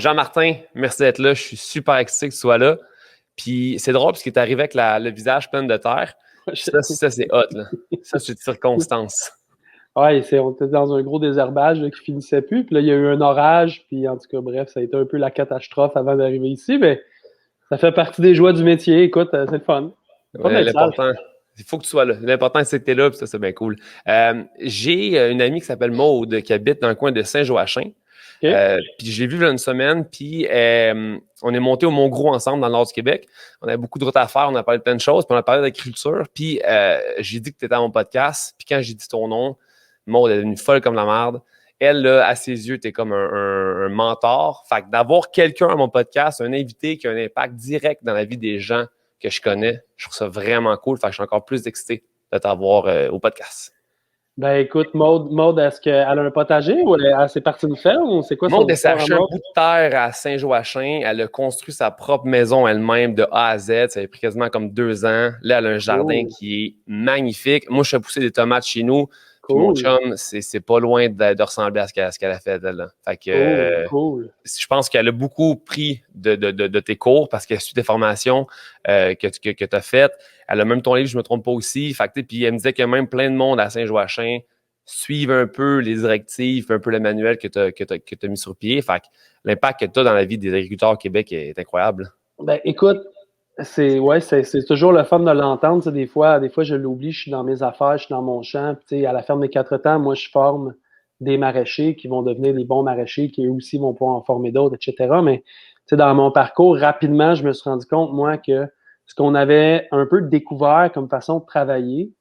Jean-Martin, merci d'être là. Je suis super excité que tu sois là. Puis c'est drôle parce qu'il est arrivé avec le visage plein de terre. Ça c'est hot, là. Ça, c'est de circonstance. Ouais, on était dans un gros désherbage là, qui finissait plus. Puis là, il y a eu un orage. Puis en tout cas, bref, ça a été un peu la catastrophe avant d'arriver ici. Mais ça fait partie des joies du métier. Écoute, c'est le fun. C'est pas Ouais, mal sale. l'important, il faut que tu sois là. L'important, c'est que tu es là, puis ça, c'est bien cool. J'ai une amie qui s'appelle Maude, qui habite dans le coin de Saint-Joachim. OK? Puis je l'ai vue il y a une semaine, puis on est monté au Mont-Gros ensemble dans le nord du Québec. On avait beaucoup de routes à faire, on a parlé de plein de choses, puis on a parlé d'agriculture. Puis j'ai dit que tu étais à mon podcast, puis quand j'ai dit ton nom, Maude, elle est devenue folle comme la merde. Elle, là, à ses yeux, t'es comme un mentor. Fait que d'avoir quelqu'un à mon podcast, un invité qui a un impact direct dans la vie des gens que je connais, je trouve ça vraiment cool. Fait que je suis encore plus excité de t'avoir au podcast. Ben écoute, Maude, est-ce qu'elle a un potager ou elle s'est partie de ferme ou c'est quoi son Maud, elle s'est histoire à acheté un Maude? bout de terre à Saint-Joachim. Elle a construit sa propre maison elle-même de A à Z. Ça a pris quasiment comme 2 ans. Là, elle a un jardin Cool, qui est magnifique. Moi, je fais pousser des tomates chez nous. Puis mon cool, chum, c'est pas loin de ressembler à ce qu'elle a fait, elle, là. Fait que cool. je pense qu'elle a beaucoup pris de tes cours parce qu'elle suit des formations que tu as faites. Elle a même ton livre, je me trompe pas aussi. Fait que, puis elle me disait qu'il y a même plein de monde à Saint-Joachim suivre un peu les directives, un peu le manuel que tu as mis sur pied. Fait que l'impact que tu as dans la vie des agriculteurs au Québec est incroyable. Ben écoute, c'est toujours le fun de l'entendre. Tu sais, des fois, je l'oublie, je suis dans mes affaires, je suis dans mon champ. Puis, tu sais, à la ferme des Quatre Temps, moi, je forme des maraîchers qui vont devenir des bons maraîchers, qui eux aussi vont pouvoir en former d'autres, etc. Mais tu sais, dans mon parcours, rapidement, je me suis rendu compte, moi, que ce qu'on avait un peu découvert comme façon de travailler,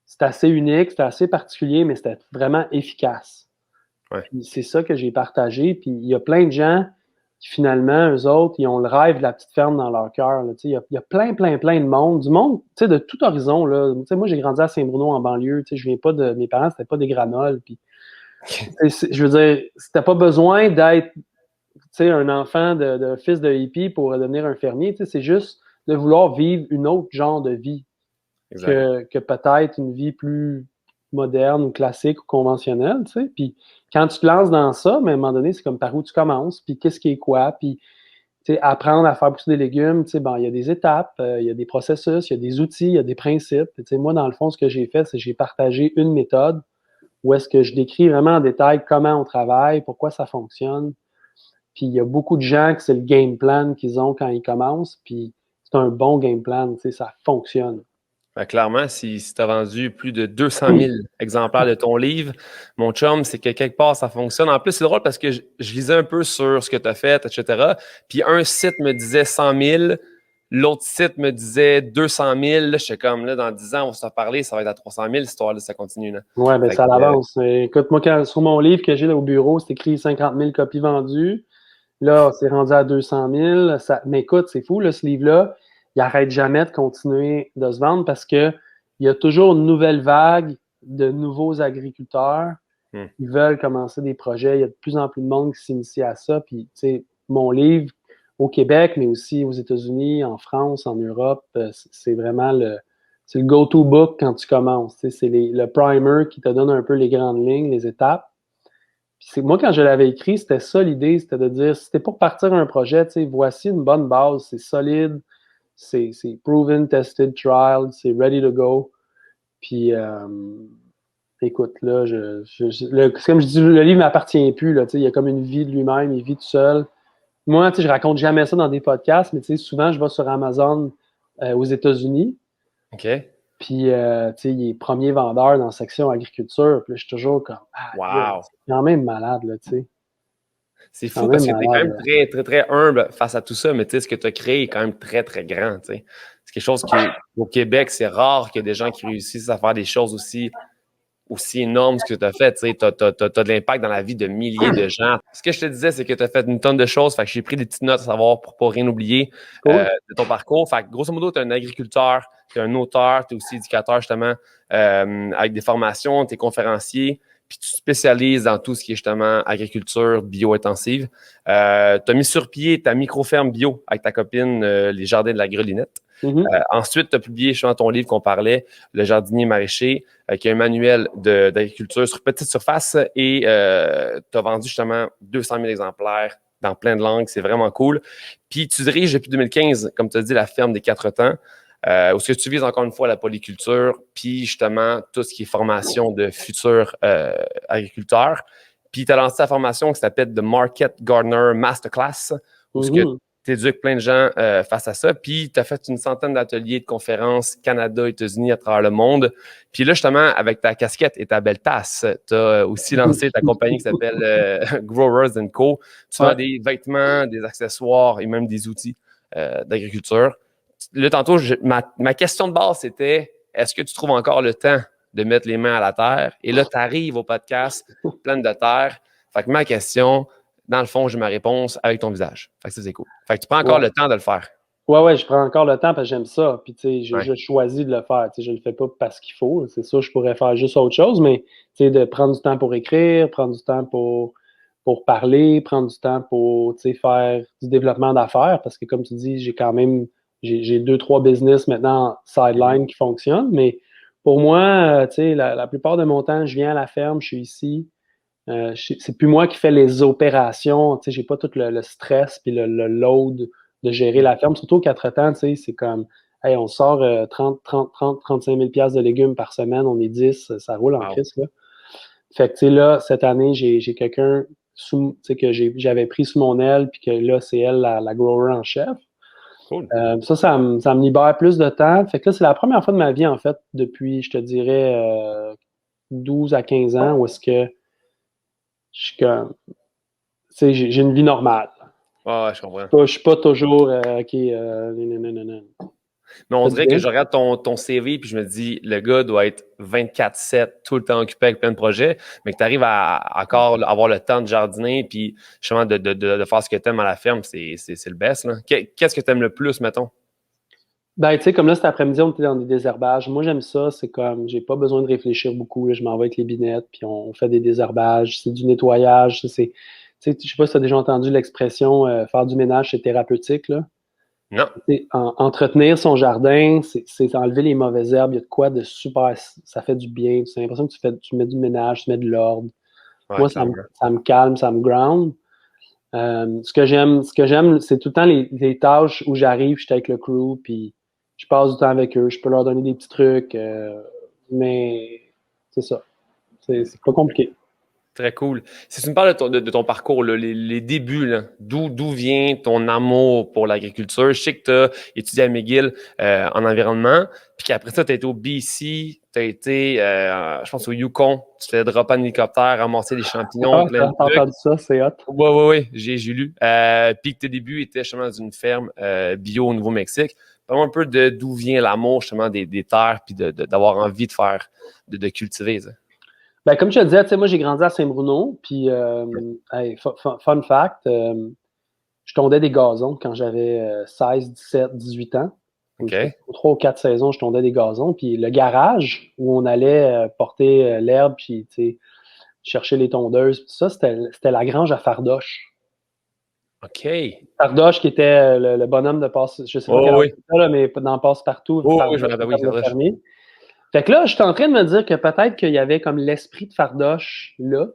c'était assez unique, c'était assez particulier, mais c'était vraiment efficace. Ouais. Puis c'est ça que j'ai partagé. Puis il y a plein de gens qui finalement, eux autres, ils ont le rêve de la petite ferme dans leur cœur. Il y a plein, plein, plein de monde. Du monde, de tout horizon. Là. Moi, j'ai grandi à Saint-Bruno en banlieue. Je viens pas de. Mes parents, c'était pas des granoles. Puis, je veux dire, c'était pas besoin d'être un enfant de fils de hippie pour devenir un fermier. C'est juste de vouloir vivre une autre genre de vie Exact. que peut-être une vie plus moderne ou classique ou conventionnelle, tu sais. Puis quand tu te lances dans ça, mais à un moment donné, c'est comme par où tu commences, puis qu'est-ce qui est quoi, puis tu sais, apprendre à faire pousser des légumes, tu sais, il y a des étapes, il y a des processus, il y a des outils, il y a des principes. Tu sais, moi, dans le fond, ce que j'ai fait, c'est que j'ai partagé une méthode où est-ce que je décris vraiment en détail comment on travaille, pourquoi ça fonctionne. Puis il y a beaucoup de gens que c'est le game plan qu'ils ont quand ils commencent, puis c'est un bon game plan, tu sais, ça fonctionne. Fait que clairement, si tu as vendu plus de 200 000 exemplaires de ton livre, mon chum, c'est que quelque part, ça fonctionne. En plus, c'est drôle parce que je lisais un peu sur ce que tu as fait, etc. Puis un site me disait 100 000, l'autre site me disait 200 000. Là, j'étais comme, là, dans 10 ans, on va se reparler, ça va être à 300 000, cette histoire-là, ça continue. Là. Ouais, ben Fait ça que, l'avance. Écoute, moi, sur mon livre que j'ai là au bureau, c'est écrit 50 000 copies vendues. Là, c'est rendu à 200 000. Mais écoute, c'est fou, là, ce livre-là, il n'arrête jamais de continuer de se vendre parce que il y a toujours une nouvelle vague de nouveaux agriculteurs hmm. qui veulent commencer des projets. Il y a de plus en plus de monde qui s'initie à ça. Puis, tu sais, mon livre au Québec, mais aussi aux États-Unis, en France, en Europe, c'est vraiment c'est le go-to book quand tu commences. Tu sais, c'est le primer qui te donne un peu les grandes lignes, les étapes. Puis moi, quand je l'avais écrit, c'était ça l'idée, c'était de dire, si c'était pour partir un projet, tu sais, voici une bonne base, c'est solide, c'est proven, tested, trial, c'est ready to go. Puis, écoute, là, comme je dis, le livre m'appartient plus, là, tu sais, il y a comme une vie de lui-même, il vit tout seul. Moi, tu sais, je raconte jamais ça dans des podcasts, mais tu sais, souvent, je vais sur Amazon aux États-Unis, OK. puis, tu sais, il est premier vendeur dans la section agriculture, puis là, je suis toujours comme, ah, Wow. c'est quand même malade, là, tu sais. C'est Quand fou parce même que tu es quand malade, même là. très, très, très humble face à tout ça, mais tu sais, ce que tu as créé est quand même très, très grand. Tu sais. C'est quelque chose qui, au Québec, c'est rare qu'il y ait des gens qui réussissent à faire des choses aussi énormes que tu as fait. Tu sais, as de l'impact dans la vie de milliers de gens. Ce que je te disais, c'est que tu as fait une tonne de choses. Fait que j'ai pris des petites notes à savoir pour pas rien oublier Cool. de ton parcours. Fait que grosso modo, tu es un agriculteur, tu es un auteur, tu es aussi éducateur justement avec des formations, tu es conférencier. Puis tu te spécialises dans tout ce qui est justement agriculture bio-intensive. Tu as mis sur pied ta micro-ferme bio avec ta copine, les Jardins de la Grelinette. Mhm. Ensuite, tu as publié justement ton livre qu'on parlait, Le jardinier maraîcher, qui est un manuel d'agriculture sur petite surface et tu as vendu justement 200 000 exemplaires dans plein de langues. C'est vraiment cool. Puis tu diriges depuis 2015, comme tu as dit, la ferme des 4 temps, où est-ce que tu vises encore une fois la polyculture, puis justement tout ce qui est formation de futurs agriculteurs. Puis tu as lancé ta formation qui s'appelle The Market Gardener Masterclass, où ce que tu éduques plein de gens face à ça. Puis tu as fait une centaine d'ateliers, de conférences Canada, États-Unis, à travers le monde. Puis là, justement, avec ta casquette et ta belle tasse, tu as aussi lancé ta compagnie qui s'appelle Growers Co. Tu vends des vêtements, des accessoires et même des outils d'agriculture. Là, tantôt, ma question de base, c'était est-ce que tu trouves encore le temps de mettre les mains à la terre? Et là, tu arrives au podcast pleine de terre. Fait que ma question, dans le fond, j'ai ma réponse avec ton visage. Fait que ça, c'est cool. Fait que tu prends encore le temps de le faire. Ouais, je prends encore le temps parce que j'aime ça. Puis, tu sais, je choisis de le faire. Tu sais, je le fais pas parce qu'il faut. C'est sûr, je pourrais faire juste autre chose, mais, tu sais, de prendre du temps pour écrire, prendre du temps pour parler, prendre du temps pour, tu sais, faire du développement d'affaires parce que, comme tu dis, j'ai 2, 3 business maintenant sideline qui fonctionnent, mais pour moi, tu sais, la plupart de mon temps, je viens à la ferme, je suis ici. C'est plus moi qui fais les opérations. Tu sais, j'ai pas tout le stress puis le load de gérer la ferme. Surtout aux 4 temps, tu sais, c'est comme, hey, on sort 35 000 piastres de légumes par semaine, on est 10, ça roule en crise, là. Fait que, tu sais, là, cette année, j'ai quelqu'un tu sais, que j'avais pris sous mon aile, puis que là, c'est elle, la grower en chef. Cool. Ça me libère plus de temps. Fait que là, c'est la première fois de ma vie, en fait, depuis, je te dirais, 12 à 15 ans, où est-ce que je suis comme, tu sais, j'ai une vie normale. Ouais, je comprends. Je suis pas toujours, OK, non. Mais on dirait que je regarde ton CV puis je me dis, le gars doit être 24/7, tout le temps occupé avec plein de projets, mais que tu arrives à encore avoir le temps de jardiner puis justement de faire ce que tu aimes à la ferme, c'est le best, là. Qu'est-ce que tu aimes le plus, mettons? Ben, tu sais, comme là, cet après-midi, on était dans des désherbages. Moi, j'aime ça. C'est comme, j'ai pas besoin de réfléchir beaucoup. Là. Je m'en vais avec les binettes, puis on fait des désherbages. C'est du nettoyage. Tu sais, je sais pas si tu as déjà entendu l'expression faire du ménage, c'est thérapeutique, là. Non. Entretenir son jardin, c'est enlever les mauvaises herbes. Il y a de quoi de super. Ça fait du bien. C'est l'impression que tu mets du ménage, tu mets de l'ordre. Ouais, Moi, ça me calme, ça me ground. Ce que j'aime, c'est tout le temps les tâches où j'arrive, je suis avec le crew, puis je passe du temps avec eux, je peux leur donner des petits trucs, mais c'est ça. C'est pas compliqué. Très cool. Si tu me parles de ton parcours, là, les débuts, là, d'où vient ton amour pour l'agriculture? Je sais que tu as étudié à McGill en environnement, puis qu'après ça, tu as été au BC, tu as été, je pense, au Yukon. Tu fais dropper en hélicoptère, ramasser des champignons, plein de T'as trucs. entendu ça, c'est hot. Oui, j'ai lu. Puis que tes débuts étaient justement dans une ferme bio au Nouveau-Mexique. Parle-moi un peu de d'où vient l'amour justement des terres, puis d'avoir envie de faire, de cultiver ça. Ben, comme je te disais, tu sais, moi, j'ai grandi à Saint-Bruno, puis, hey, fun fact, je tondais des gazons quand j'avais 16, 17, 18 ans. OK. 3 ou 4 saisons, je tondais des gazons. Puis le garage où on allait porter l'herbe, puis tu sais, chercher les tondeuses, tout ça, c'était la grange à Fardoche. OK. Fardoche qui était le bonhomme de passe, je sais pas quel Oh âge oui. c'est là, mais dans Passe-Partout, Oui, je me Fardoche, rappelle, oui, comme c'est le vrai. fermier. Fait que là, je suis en train de me dire que peut-être qu'il y avait comme l'esprit de Fardoche là,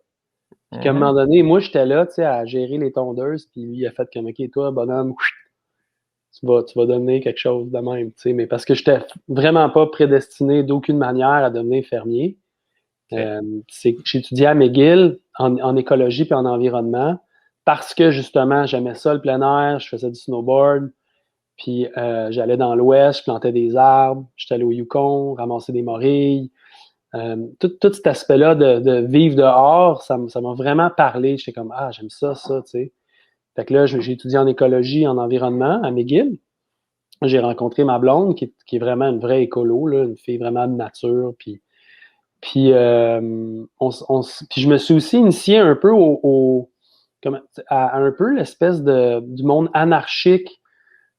puis qu'à un moment donné, moi, j'étais là, tu sais, à gérer les tondeuses, puis lui, il a fait comme, OK, toi, bonhomme, tu vas devenir quelque chose de même, tu sais, mais parce que j'étais vraiment pas prédestiné d'aucune manière à devenir fermier. OK. J'ai étudié à McGill en écologie puis en environnement parce que justement, j'aimais ça le plein air, je faisais du snowboard, puis j'allais dans l'ouest, je plantais des arbres, j'étais allé au Yukon, ramasser des morilles. Tout cet aspect-là de vivre dehors, ça m'a vraiment parlé. J'étais comme, ah, j'aime ça, tu sais. Fait que là, j'ai étudié en écologie, en environnement à McGill. J'ai rencontré ma blonde, qui est vraiment une vraie écolo, là, une fille vraiment de nature. Puis je me suis aussi initié un peu à un peu l'espèce du monde anarchique,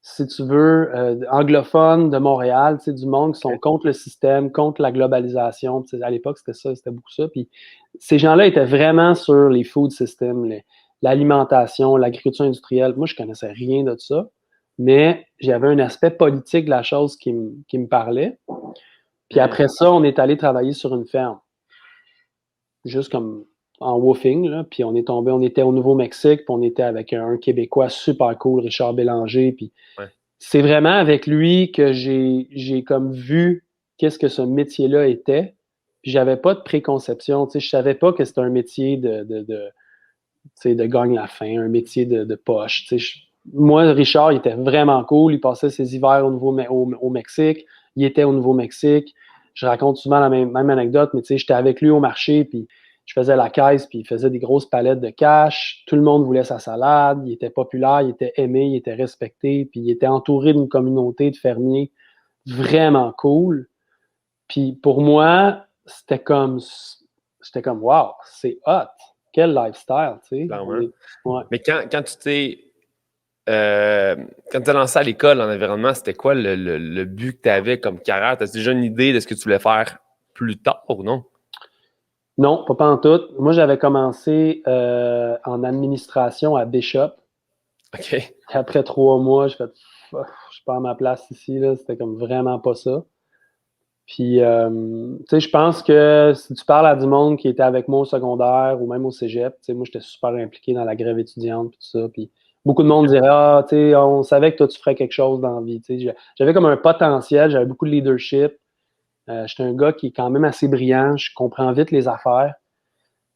si tu veux, anglophone de Montréal, tu sais, du monde qui sont contre le système, contre la globalisation. Tu sais, à l'époque, c'était beaucoup ça. Puis ces gens-là étaient vraiment sur les food systems, l'alimentation, l'agriculture industrielle. Moi, je connaissais rien de ça, mais j'avais un aspect politique de la chose qui me parlait. Puis après ça, on est allé travailler sur une ferme. Juste comme en woofing, là, puis on était au Nouveau-Mexique, puis on était avec un Québécois super cool, Richard Bélanger, puis Ouais. c'est vraiment avec lui que j'ai comme vu qu'est-ce que ce métier-là était, puis j'avais pas de préconception, tu sais, je savais pas que c'était un métier tu sais, de gagne la fin, un métier de poche, tu sais, moi, Richard, il était vraiment cool, il passait ses hivers au Mexique, il était au Nouveau-Mexique, je raconte souvent la même anecdote, mais tu sais, j'étais avec lui au marché, puis je faisais la caisse, puis il faisait des grosses palettes de cash. Tout le monde voulait sa salade. Il était populaire, il était aimé, il était respecté, puis il était entouré d'une communauté de fermiers vraiment cool. Puis pour moi, j'étais comme, wow, c'est hot. Quel lifestyle, tu sais. Clairement. Ouais. Mais quand tu t'es quand tu as lancé à l'école en environnement, c'était quoi le but que tu avais comme carrière? Tu as déjà une idée de ce que tu voulais faire plus tard ou non? Non, pas en tout. Moi, j'avais commencé en administration à Bishop. OK. Après 3 mois, j'ai fait, je perds ma place ici, là. C'était comme vraiment pas ça. Puis, tu sais, je pense que si tu parles à du monde qui était avec moi au secondaire ou même au cégep, tu sais, moi, j'étais super impliqué dans la grève étudiante puis tout ça. Puis, beaucoup de monde dirait, ah, tu sais, on savait que toi, tu ferais quelque chose dans la vie. Tu sais, j'avais comme un potentiel, j'avais beaucoup de leadership. J'étais un gars qui est quand même assez brillant, je comprends vite les affaires.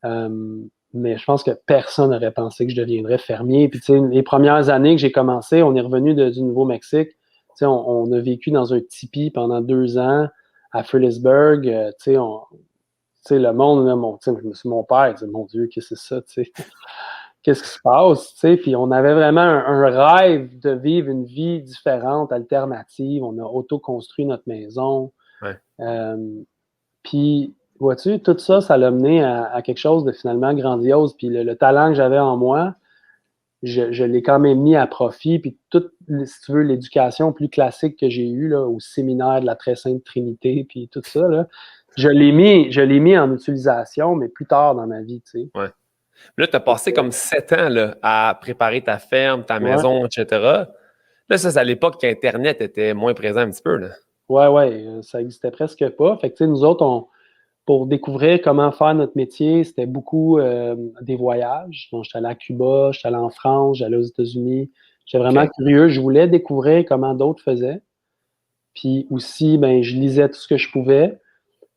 Mais je pense que personne n'aurait pensé que je deviendrais fermier. Puis, tu sais, les premières années que j'ai commencé, on est revenu du Nouveau-Mexique. Tu sais, on a vécu dans un tipi pendant 2 ans à Phillipsburg. Tu sais, le monde, là, mon père, il dit, mon Dieu, qu'est-ce que c'est ça, tu sais? Qu'est-ce qui se passe, tu sais? Puis on avait vraiment un rêve de vivre une vie différente, alternative. On a auto-construit notre maison. Ouais. Puis, vois-tu, tout ça, ça l'a mené à quelque chose de finalement grandiose. Puis le talent que j'avais en moi, je l'ai quand même mis à profit. Puis toute, si tu veux, l'éducation plus classique que j'ai eue là, au séminaire de la Très Sainte Trinité, puis tout ça, là, je l'ai mis en utilisation, mais plus tard dans ma vie, tu sais. Ouais. Là, tu as passé comme 7 ans là, à préparer ta ferme, ta Ouais, maison, etc. Là, ça, c'est à l'époque qu'Internet était moins présent un petit peu. Là. ouais, ça existait presque pas. Fait que, tu sais, nous autres, pour découvrir comment faire notre métier, c'était beaucoup des voyages. Donc, j'étais allé à Cuba, j'étais allé en France, j'allais aux États-Unis. J'étais vraiment OK. curieux. Je voulais découvrir comment d'autres faisaient. Puis aussi, ben, je lisais tout ce que je pouvais,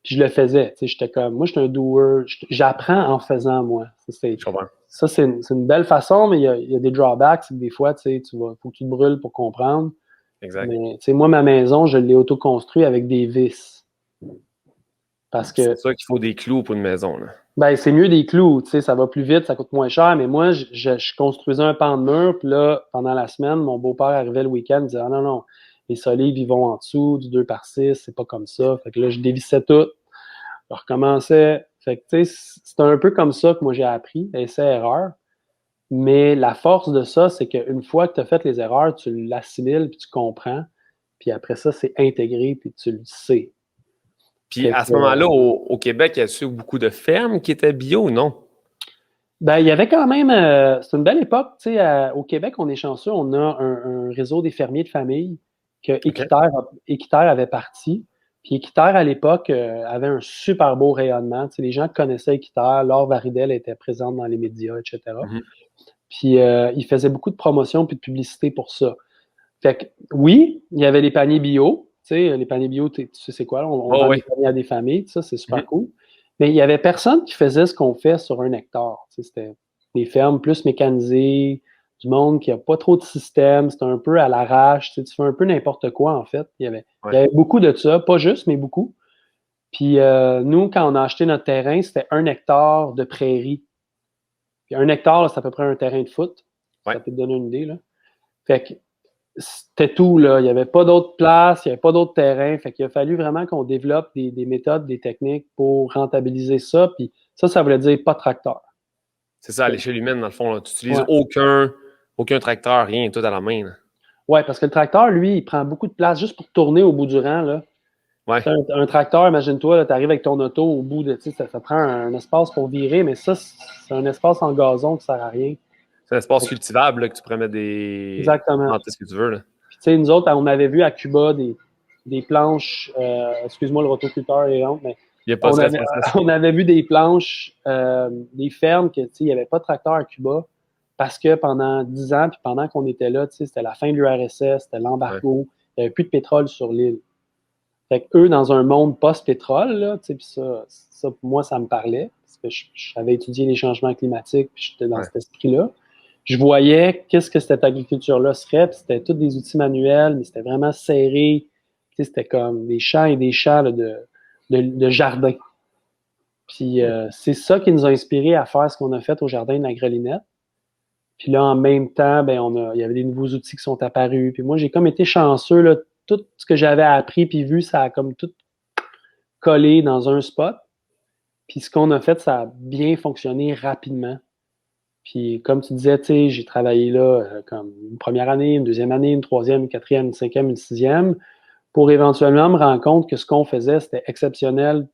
puis je le faisais. Tu sais, j'étais comme, moi, j'étais un doer. J'apprends en faisant, moi. Je comprends. C'est une belle façon, mais il y a des drawbacks. C'est que des fois, tu sais, faut que tu te brûles pour comprendre. Exact. Mais, tu sais, moi, ma maison, je l'ai auto-construite avec des vis. Parce C'est que sûr qu'il faut des clous pour une maison. Là. ben, c'est mieux des clous, tu sais, ça va plus vite, ça coûte moins cher, mais moi, je construisais un pan de mur, puis là, pendant la semaine, mon beau-père arrivait le week-end, il disait, ah non, non, les solives, ils vont en dessous, du 2 par 6, c'est pas comme ça. Fait que là, je dévissais tout, je recommençais. Fait que, tu sais, c'est un peu comme ça que moi, j'ai appris, essai-erreur. Mais la force de ça, c'est qu'une fois que tu as fait les erreurs, tu l'assimiles, puis tu comprends, puis après ça, c'est intégré, puis tu le sais. Puis Fait à que, ce moment-là, au Québec, y a-tu beaucoup de fermes qui étaient bio ou non? ben, il y avait quand même, c'est une belle époque, tu sais, au Québec, on est chanceux, on a un réseau des fermiers de famille que OK. Équiterre avait parti. Puis Équiterre, à l'époque, avait un super beau rayonnement. Tu sais, les gens connaissaient Équiterre, Laure Varidel était présente dans les médias, etc. Mhm. Puis il faisait beaucoup de promotion puis de publicité pour ça. Fait que oui, il y avait les paniers bio. Tu sais, les paniers bio, tu sais c'est quoi? On Oh vend des oui. paniers à des familles, ça, c'est super Mhm. cool. Mais il y avait personne qui faisait ce qu'on fait sur 1 hectare. Tu sais, c'était des fermes plus mécanisées, du monde qui n'a pas trop de système, c'était un peu à l'arrache. Tu sais, tu fais un peu n'importe quoi, en fait. Il y Ouais. avait beaucoup de ça, pas juste, mais beaucoup. Puis nous, quand on a acheté notre terrain, c'était 1 hectare de prairie. Puis 1 hectare, là, c'est à peu près un terrain de foot. Ça Ouais. peut te donner une idée, là. Fait que c'était tout, là. Il n'y avait pas d'autre place, il n'y avait pas d'autre terrain. Fait qu'il a fallu vraiment qu'on développe des méthodes, des techniques pour rentabiliser ça. Puis ça voulait dire pas de tracteur. C'est ça, à l'échelle humaine, dans le fond. Tu n'utilises Ouais. aucun tracteur, rien, tout à la main. Là. Ouais, parce que le tracteur, lui, il prend beaucoup de place juste pour tourner au bout du rang, là. Ouais. Un tracteur, imagine-toi, tu arrives avec ton auto au bout de, tu sais, ça prend un espace pour virer, mais ça, c'est un espace en gazon qui sert à rien. C'est un espace cultivable là, que tu pourrais mettre des. Exactement. Planter ce que tu veux. Là. Puis, tu sais, nous autres, on avait vu à Cuba des planches, excuse-moi, le rotoculteur est honte, mais Il n'y a pas de stress. On avait vu des planches, des fermes que, il n'y avait pas de tracteur à Cuba parce que pendant 10 ans, puis pendant qu'on était là, c'était la fin de l'URSS, c'était l'embargo, il n'y avait plus de pétrole sur l'île. Fait qu'eux, dans un monde post-pétrole, là, puis ça, pour moi, ça me parlait, parce que j'avais étudié les changements climatiques, puis j'étais dans cet esprit-là. Je voyais qu'est-ce que cette agriculture-là serait, puis c'était tous des outils manuels, mais c'était vraiment serré. C'était comme des champs et des champs là, de jardin. Puis c'est ça qui nous a inspirés à faire ce qu'on a fait au jardin de la Grelinette. Puis là, en même temps, il y avait des nouveaux outils qui sont apparus. Puis moi, j'ai comme été chanceux, là, tout ce que j'avais appris puis vu, ça a comme tout collé dans un spot. Puis ce qu'on a fait, ça a bien fonctionné rapidement. Puis comme tu disais, tu sais, j'ai travaillé là comme une première année, une deuxième année, une troisième, une quatrième, une cinquième, une sixième, pour éventuellement me rendre compte que ce qu'on faisait, c'était exceptionnel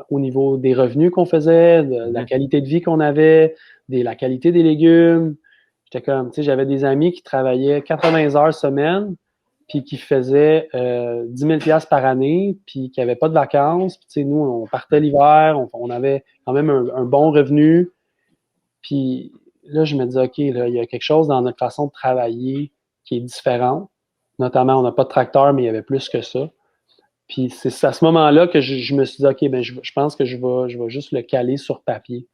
au niveau des revenus qu'on faisait, de la qualité de vie qu'on avait, la qualité des légumes. J'étais comme, tu sais, j'avais des amis qui travaillaient 80 heures semaine, puis qui faisaient 10 000 $ par année, puis qui n'avaient pas de vacances. Puis, tu sais, nous, on partait l'hiver, on avait quand même un bon revenu. Puis là, je me dis, OK, là, il y a quelque chose dans notre façon de travailler qui est différent. Notamment, on n'a pas de tracteur, mais il y avait plus que ça. Puis c'est à ce moment-là que je me suis dit, OK, ben je pense que je vais juste le caler sur papier.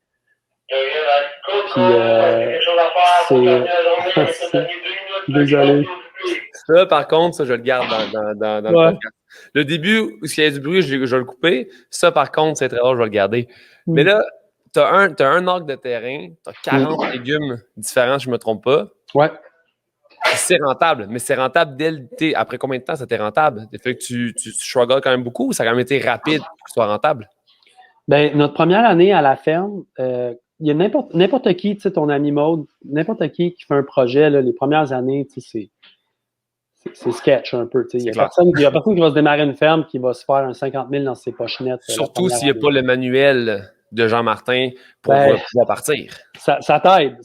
Puis c'est... Désolé. Ça, par contre, ça, je le garde dans le podcast. Le début, où il y a du bruit, je vais le couper. Ça, par contre, c'est très rare, je vais le garder. Mais là, t'as un arc de terrain, t'as 40 légumes différents, si je ne me trompe pas. Ouais. C'est rentable, mais c'est rentable après combien de temps ça t'est rentable? Fait que tu struggles quand même beaucoup ou ça a quand même été rapide pour que ce soit rentable? Ben, notre première année à la ferme, il y a n'importe qui, tu sais, ton ami Maude, n'importe qui fait un projet, là, les premières années, tu sais, c'est sketch un peu. Il y a personne qui va se démarrer une ferme qui va se faire un 50 000 dans ses pochenettes. Surtout s'il n'y a pas le manuel de Jean-Martin pour pouvoir partir. Ça t'aide,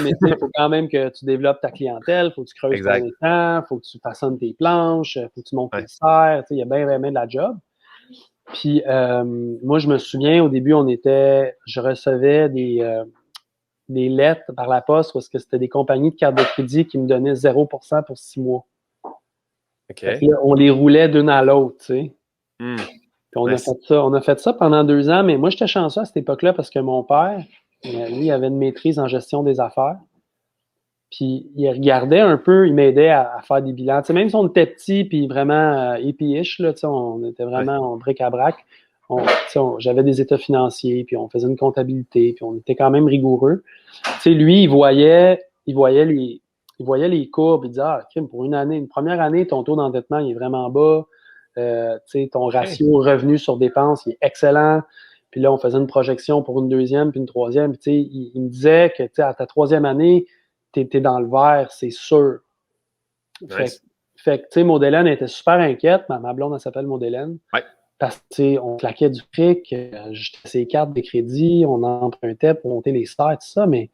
mais il faut quand même que tu développes ta clientèle, il faut que tu creuses ton étang, il faut que tu façonnes tes planches, il faut que tu montes tes serres, il y a bien de la job. Puis moi, je me souviens, au début, je recevais des lettres par la poste parce que c'était des compagnies de cartes de crédit qui me donnaient 0% pour 6 mois. Okay. Là, on les roulait d'une à l'autre, tu sais. Puis on a fait ça pendant 2 ans, mais moi, j'étais chanceux à cette époque-là parce que mon père, lui, il avait une maîtrise en gestion des affaires. Puis il regardait un peu, il m'aidait à faire des bilans. Tu sais, même si on était petits, puis vraiment hippie-ish, là, tu sais, on était vraiment en bric-à-brac. J'avais des états financiers, puis on faisait une comptabilité, puis on était quand même rigoureux. Tu sais, lui, il voyait les courbes, il disait, pour une première année, ton taux d'endettement, il est vraiment bas. Tu sais, ton ratio revenu sur dépenses, il est excellent. Puis là, on faisait une projection pour une deuxième, puis une troisième. Puis, tu sais, il me disait que, tu sais, à ta troisième année, t'es dans le vert, c'est sûr. Nice. Fait que, tu sais, Maud-Hélène était super inquiète. Ma blonde, elle s'appelle Maud-Hélène. Ouais. Parce que, tu sais, on claquait du fric, j'étais ses cartes de crédit, on empruntait pour monter les stars, tout ça, mais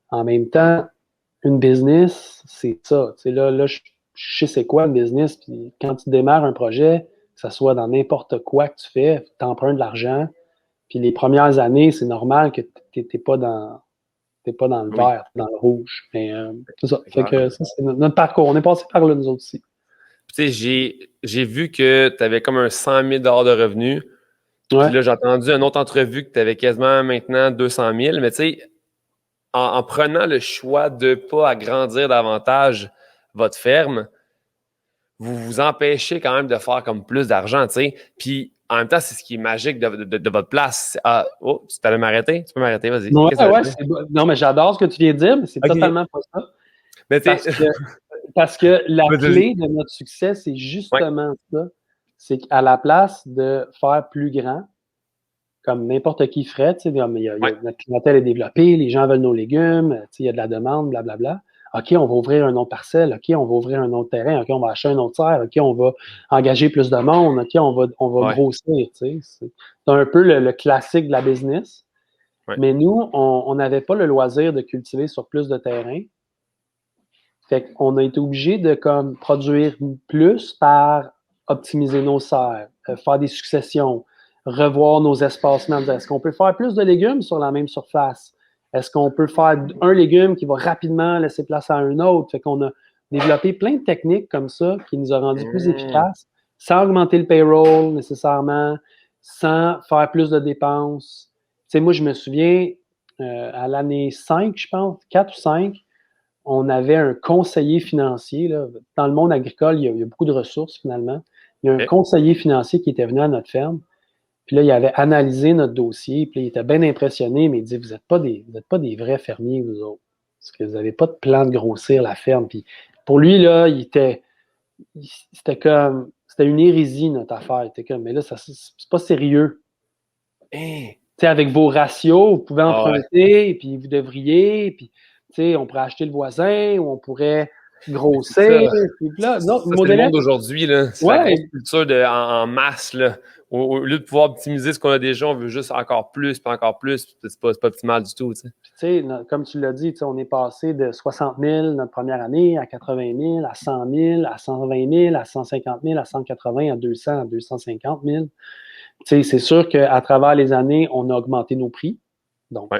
en même temps, une business, c'est ça. Tu sais, là, je sais c'est quoi une business, puis quand tu démarres un projet, que ce soit dans n'importe quoi que tu fais, tu empruntes de l'argent, puis les premières années, c'est normal que tu n'es pas dans le vert, dans le rouge. Mais c'est ça. Fait que ça, c'est notre parcours. On est passé par là, nous autres aussi. Tu sais, j'ai vu que tu avais comme un 100 000 de revenus. Puis là, j'ai entendu une autre entrevue que tu avais quasiment maintenant 200 000. Mais tu sais, en prenant le choix de ne pas agrandir davantage votre ferme, vous vous empêchez quand même de faire comme plus d'argent, tu sais. Puis en même temps, c'est ce qui est magique de votre place. Tu t'allais m'arrêter? Tu peux m'arrêter, vas-y. Non, mais j'adore ce que tu viens de dire, mais c'est totalement pas ça. Mais parce que la clé de notre succès, c'est justement ça. C'est qu'à la place de faire plus grand, comme n'importe qui ferait, tu sais, notre clientèle est développée, les gens veulent nos légumes, tu sais, il y a de la demande, blablabla. OK, on va ouvrir un autre parcelle. OK, on va ouvrir un autre terrain. OK, on va acheter un autre serre. OK, on va engager plus de monde. OK, on va grossir, tu sais. C'est un peu le classique de la business. Ouais. Mais nous, on n'avait pas le loisir de cultiver sur plus de terrain. Fait qu'on a été obligé de comme produire plus par optimiser nos serres, faire des successions, revoir nos espacements. Est-ce qu'on peut faire plus de légumes sur la même surface? Est-ce qu'on peut faire un légume qui va rapidement laisser place à un autre? Fait qu'on a développé plein de techniques comme ça qui nous ont rendu plus efficaces, sans augmenter le payroll nécessairement, sans faire plus de dépenses. Tu sais, moi, je me souviens, à l'année 5, je pense, 4 ou 5, on avait un conseiller financier. Là. Dans le monde agricole, il y a beaucoup de ressources finalement. Il y a un conseiller financier qui était venu à notre ferme. Puis là, il avait analysé notre dossier. Puis là, il était bien impressionné, mais il dit, vous n'êtes pas des vrais fermiers, vous autres. Parce que vous n'avez pas de plan de grossir la ferme. Puis pour lui, là, c'était une hérésie, notre affaire. Il était comme, mais là, c'est pas sérieux. Tu sais, avec vos ratios, vous pouvez emprunter, puis vous devriez, puis on pourrait acheter le voisin, ou on pourrait grossir. Puis là, non, c'est le monde d'aujourd'hui, là. C'est la grosse culture en masse, là. Au lieu de pouvoir optimiser ce qu'on a déjà, on veut juste encore plus, puis encore plus. Puis c'est pas optimal du tout, tu sais. Comme tu l'as dit, on est passé de 60 000 notre première année à 80 000, à 100 000, à 120 000, à 150 000, à 180, à 200, à 250 000. C'est sûr qu'à travers les années, on a augmenté nos prix. Donc,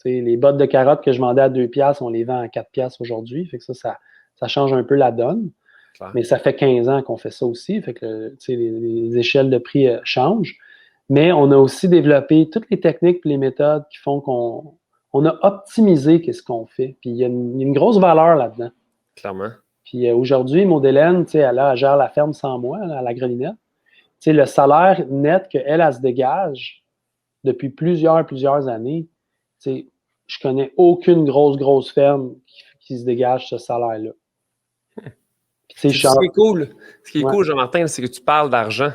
les bottes de carottes que je vendais à 2 piastres, on les vend à 4 piastres aujourd'hui. Fait que ça change un peu la donne. Claire. Mais ça fait 15 ans qu'on fait ça aussi. Fait que les échelles de prix changent. Mais on a aussi développé toutes les techniques et les méthodes qui font qu'on a optimisé ce qu'on fait. Puis il y a une grosse valeur là-dedans. Clairement. Puis aujourd'hui, Maud Hélène, elle gère la ferme sans moi, là, à la Grelinette. Le salaire net qu'elle, elle se dégage depuis plusieurs années, je connais aucune grosse ferme qui se dégage ce salaire-là. Ce qui est cool, Jean-Martin, c'est que tu parles d'argent.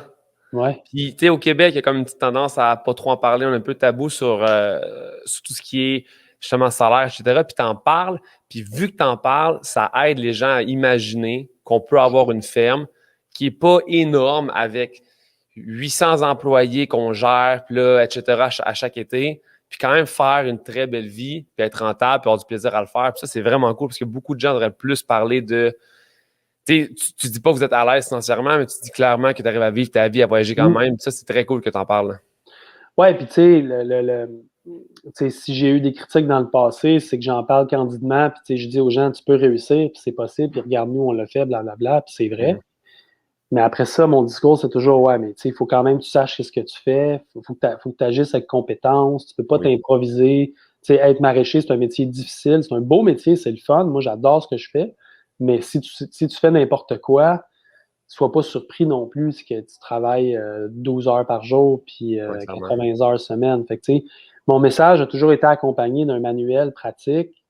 Ouais. Puis, tu sais, au Québec, il y a comme une petite tendance à pas trop en parler. On est un peu tabou sur tout ce qui est justement salaire, etc. Puis, t'en parles. Puis, vu que t'en parles, ça aide les gens à imaginer qu'on peut avoir une ferme qui est pas énorme avec 800 employés qu'on gère, puis là, etc. à chaque été. Puis, quand même faire une très belle vie, puis être rentable, puis avoir du plaisir à le faire. Puis ça, c'est vraiment cool parce que beaucoup de gens devraient plus parler de... Tu dis pas que vous êtes à l'aise financièrement, mais tu dis clairement que tu arrives à vivre ta vie, à voyager quand même. Ça, c'est très cool que tu en parles. Oui, puis tu sais, si j'ai eu des critiques dans le passé, c'est que j'en parle candidement, puis je dis aux gens, tu peux réussir, puis c'est possible, puis regarde-nous, on l'a fait, blablabla, puis c'est vrai. Mais après ça, mon discours, c'est toujours, ouais, mais tu sais, il faut quand même que tu saches ce que tu fais, faut que tu agisses avec compétence, tu peux pas t'improviser. Tu sais, être maraîcher, c'est un métier difficile, c'est un beau métier, c'est le fun. Moi, j'adore ce que je fais. Mais si tu fais n'importe quoi, sois pas surpris non plus que tu travailles 12 heures par jour puis 80 heures semaine. Fait que, tu sais, mon message a toujours été accompagné d'un manuel pratique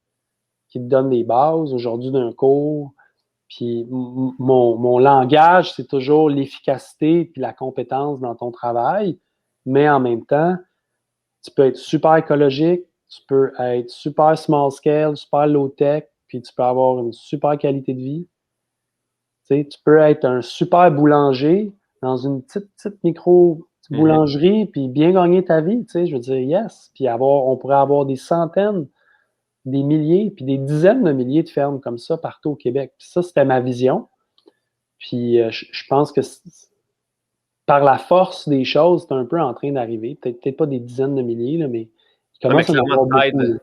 qui te donne des bases, aujourd'hui d'un cours. Puis mon langage, c'est toujours l'efficacité puis la compétence dans ton travail, mais en même temps, tu peux être super écologique, tu peux être super small scale, super low tech, puis tu peux avoir une super qualité de vie. Tu peux être un super boulanger dans une petite micro boulangerie, puis bien gagner ta vie, je veux dire, yes. Puis on pourrait avoir des centaines, des milliers, puis des dizaines de milliers de fermes comme ça partout au Québec. Puis ça, c'était ma vision. Puis je pense que par la force des choses, c'est un peu en train d'arriver. Peut-être pas des dizaines de milliers, là, mais il commence à en avoir beaucoup.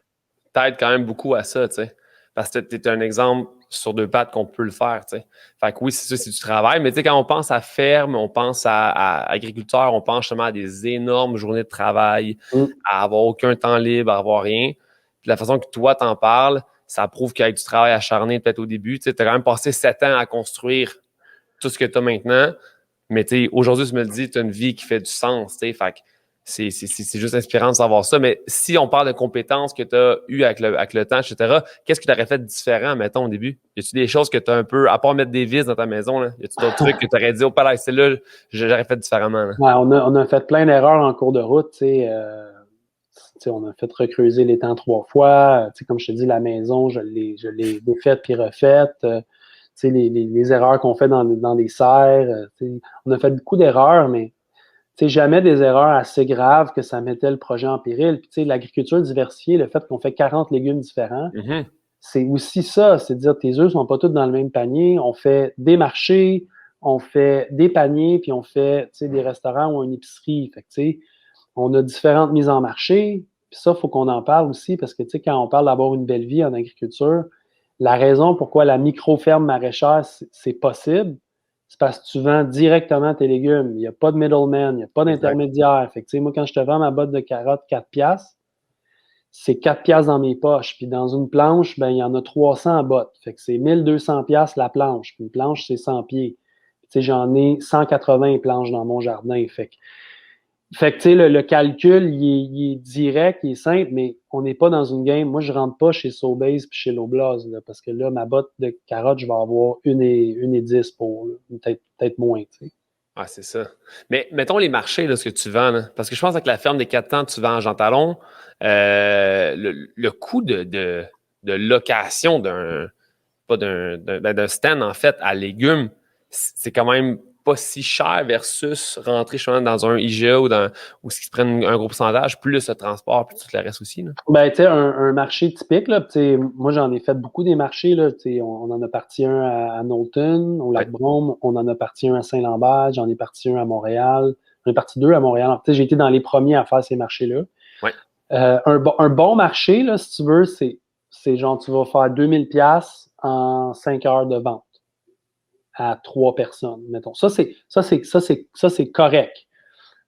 T'aides quand même beaucoup à ça, tu sais. Parce que tu es un exemple sur 2 pattes qu'on peut le faire, tu sais. Fait que oui, c'est ça, c'est du travail. Mais tu sais, quand on pense à ferme, on pense à agriculteur, on pense justement à des énormes journées de travail, à avoir aucun temps libre, à avoir rien. Puis la façon que toi t'en parles, ça prouve qu'avec du travail acharné peut-être au début, tu sais, t'as quand même passé 7 ans à construire tout ce que tu as maintenant. Mais tu sais, aujourd'hui, tu me le dis, tu as une vie qui fait du sens, tu sais. Fait que c'est juste inspirant de savoir ça. Mais si on parle de compétences que tu as eues avec le temps, etc., qu'est-ce que tu aurais fait de différent, mettons, au début? Y a-tu des choses que tu as un peu, à part mettre des vis dans ta maison, là? Y a-tu d'autres trucs que tu aurais dit, oh, pas là, c'est là, j'aurais fait différemment, là? Ouais, on a fait plein d'erreurs en cours de route, tu sais. On a fait recreuser les temps 3 fois. Comme je te dis, la maison, je l'ai défaite puis refaite. Les erreurs qu'on fait dans des serres. On a fait beaucoup d'erreurs, mais jamais des erreurs assez graves que ça mettait le projet en péril. Puis l'agriculture diversifiée, le fait qu'on fait 40 légumes différents, c'est aussi ça, c'est de dire tes œufs sont pas tous dans le même panier. On fait des marchés, on fait des paniers, puis on fait, tu sais, des restaurants ou une épicerie. Fait que, tu sais, on a différentes mises en marché. Puis ça, il faut qu'on en parle aussi parce que, tu sais, quand on parle d'avoir une belle vie en agriculture, la raison pourquoi la micro-ferme maraîchère, c'est possible, c'est parce que tu vends directement tes légumes. Il n'y a pas de middleman, il n'y a pas Exact. d'intermédiaire. Fait que, tu sais, moi, quand je te vends ma botte de carottes 4 piastres, c'est 4 piastres dans mes poches. Puis dans une planche, ben, il y en a 300 en bottes. Fait que c'est 1200 piastres la planche. Puis une planche, c'est 100 pieds. Tu sais, j'en ai 180 planches dans mon jardin. Fait que, tu sais, le calcul, il est direct, il est simple, mais on n'est pas dans une game. Moi, je rentre pas chez Sobeys puis chez Loblaws, là, parce que là, ma botte de carottes, je vais avoir une et 10 pour, là. Peut-être moins, tu sais. Ah, c'est ça. Mais mettons les marchés, là, ce que tu vends, là, parce que je pense que la ferme des 4 temps, tu vends en Jean Talon, le coût de location pas d'un stand, en fait, à légumes, c'est quand même pas si cher versus rentrer justement dans un IGA ou ce qui se prennent un gros pourcentage, plus le transport, puis tout le reste aussi. Là. Ben, tu sais, un marché typique, là, tu sais, moi, j'en ai fait beaucoup des marchés, là, tu sais, on en a parti un à Knowlton, au Ouais. Lac-Brome, on en a parti un à Saint-Lambert, j'en ai parti un à Montréal, j'en ai parti deux à Montréal. Alors, tu sais, j'ai été dans les premiers à faire ces marchés-là. Ouais. Un bon marché, là, si tu veux, c'est genre, tu vas faire 2000 pièces en 5 heures de vente à 3 personnes, mettons. Ça, c'est correct.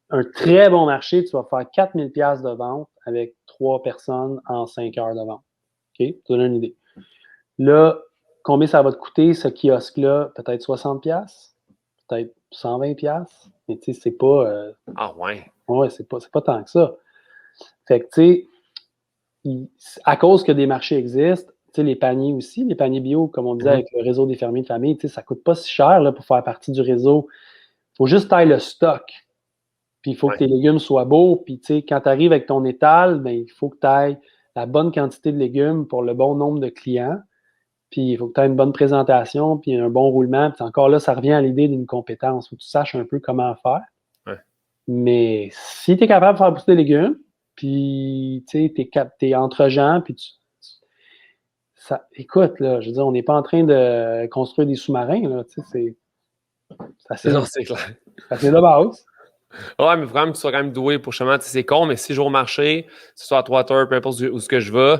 Un très bon marché, tu vas faire 4000 pièces de vente avec 3 personnes en 5 heures de vente. OK? Tu donnes une idée. Là, combien ça va te coûter, ce kiosque-là? Peut-être 60 pièces, peut-être 120 pièces. Mais tu sais, c'est pas... Ah ouais. ouais, c'est pas tant que ça. Fait que, tu sais, à cause que des marchés existent, tu sais, les paniers aussi, les paniers bio, comme on disait Mhm. avec le réseau des fermiers de famille, tu sais, ça coûte pas si cher là, pour faire partie du réseau. Il faut juste tailler le stock. Puis il faut que Ouais. tes légumes soient beaux. Puis tu sais, quand tu arrives avec ton étal, ben, il faut que tu ailles la bonne quantité de légumes pour le bon nombre de clients. Puis il faut que tu aies une bonne présentation, puis un bon roulement. Puis encore là, ça revient à l'idée d'une compétence. Il faut que tu saches un peu comment faire. Ouais. Mais si tu es capable de faire pousser des légumes, puis tu sais, t'es entre gens, puis ça, écoute, là, je veux dire, on n'est pas en train de construire des sous-marins, là, tu sais, c'est Non, assez, c'est clair. c'est assez de base. Ouais, mais faut quand même que tu sois quand même doué pour justement, tu sais, c'est con, mais si je vais au marché, que ce soit à Trois-Heures, peu importe où ce que je vais,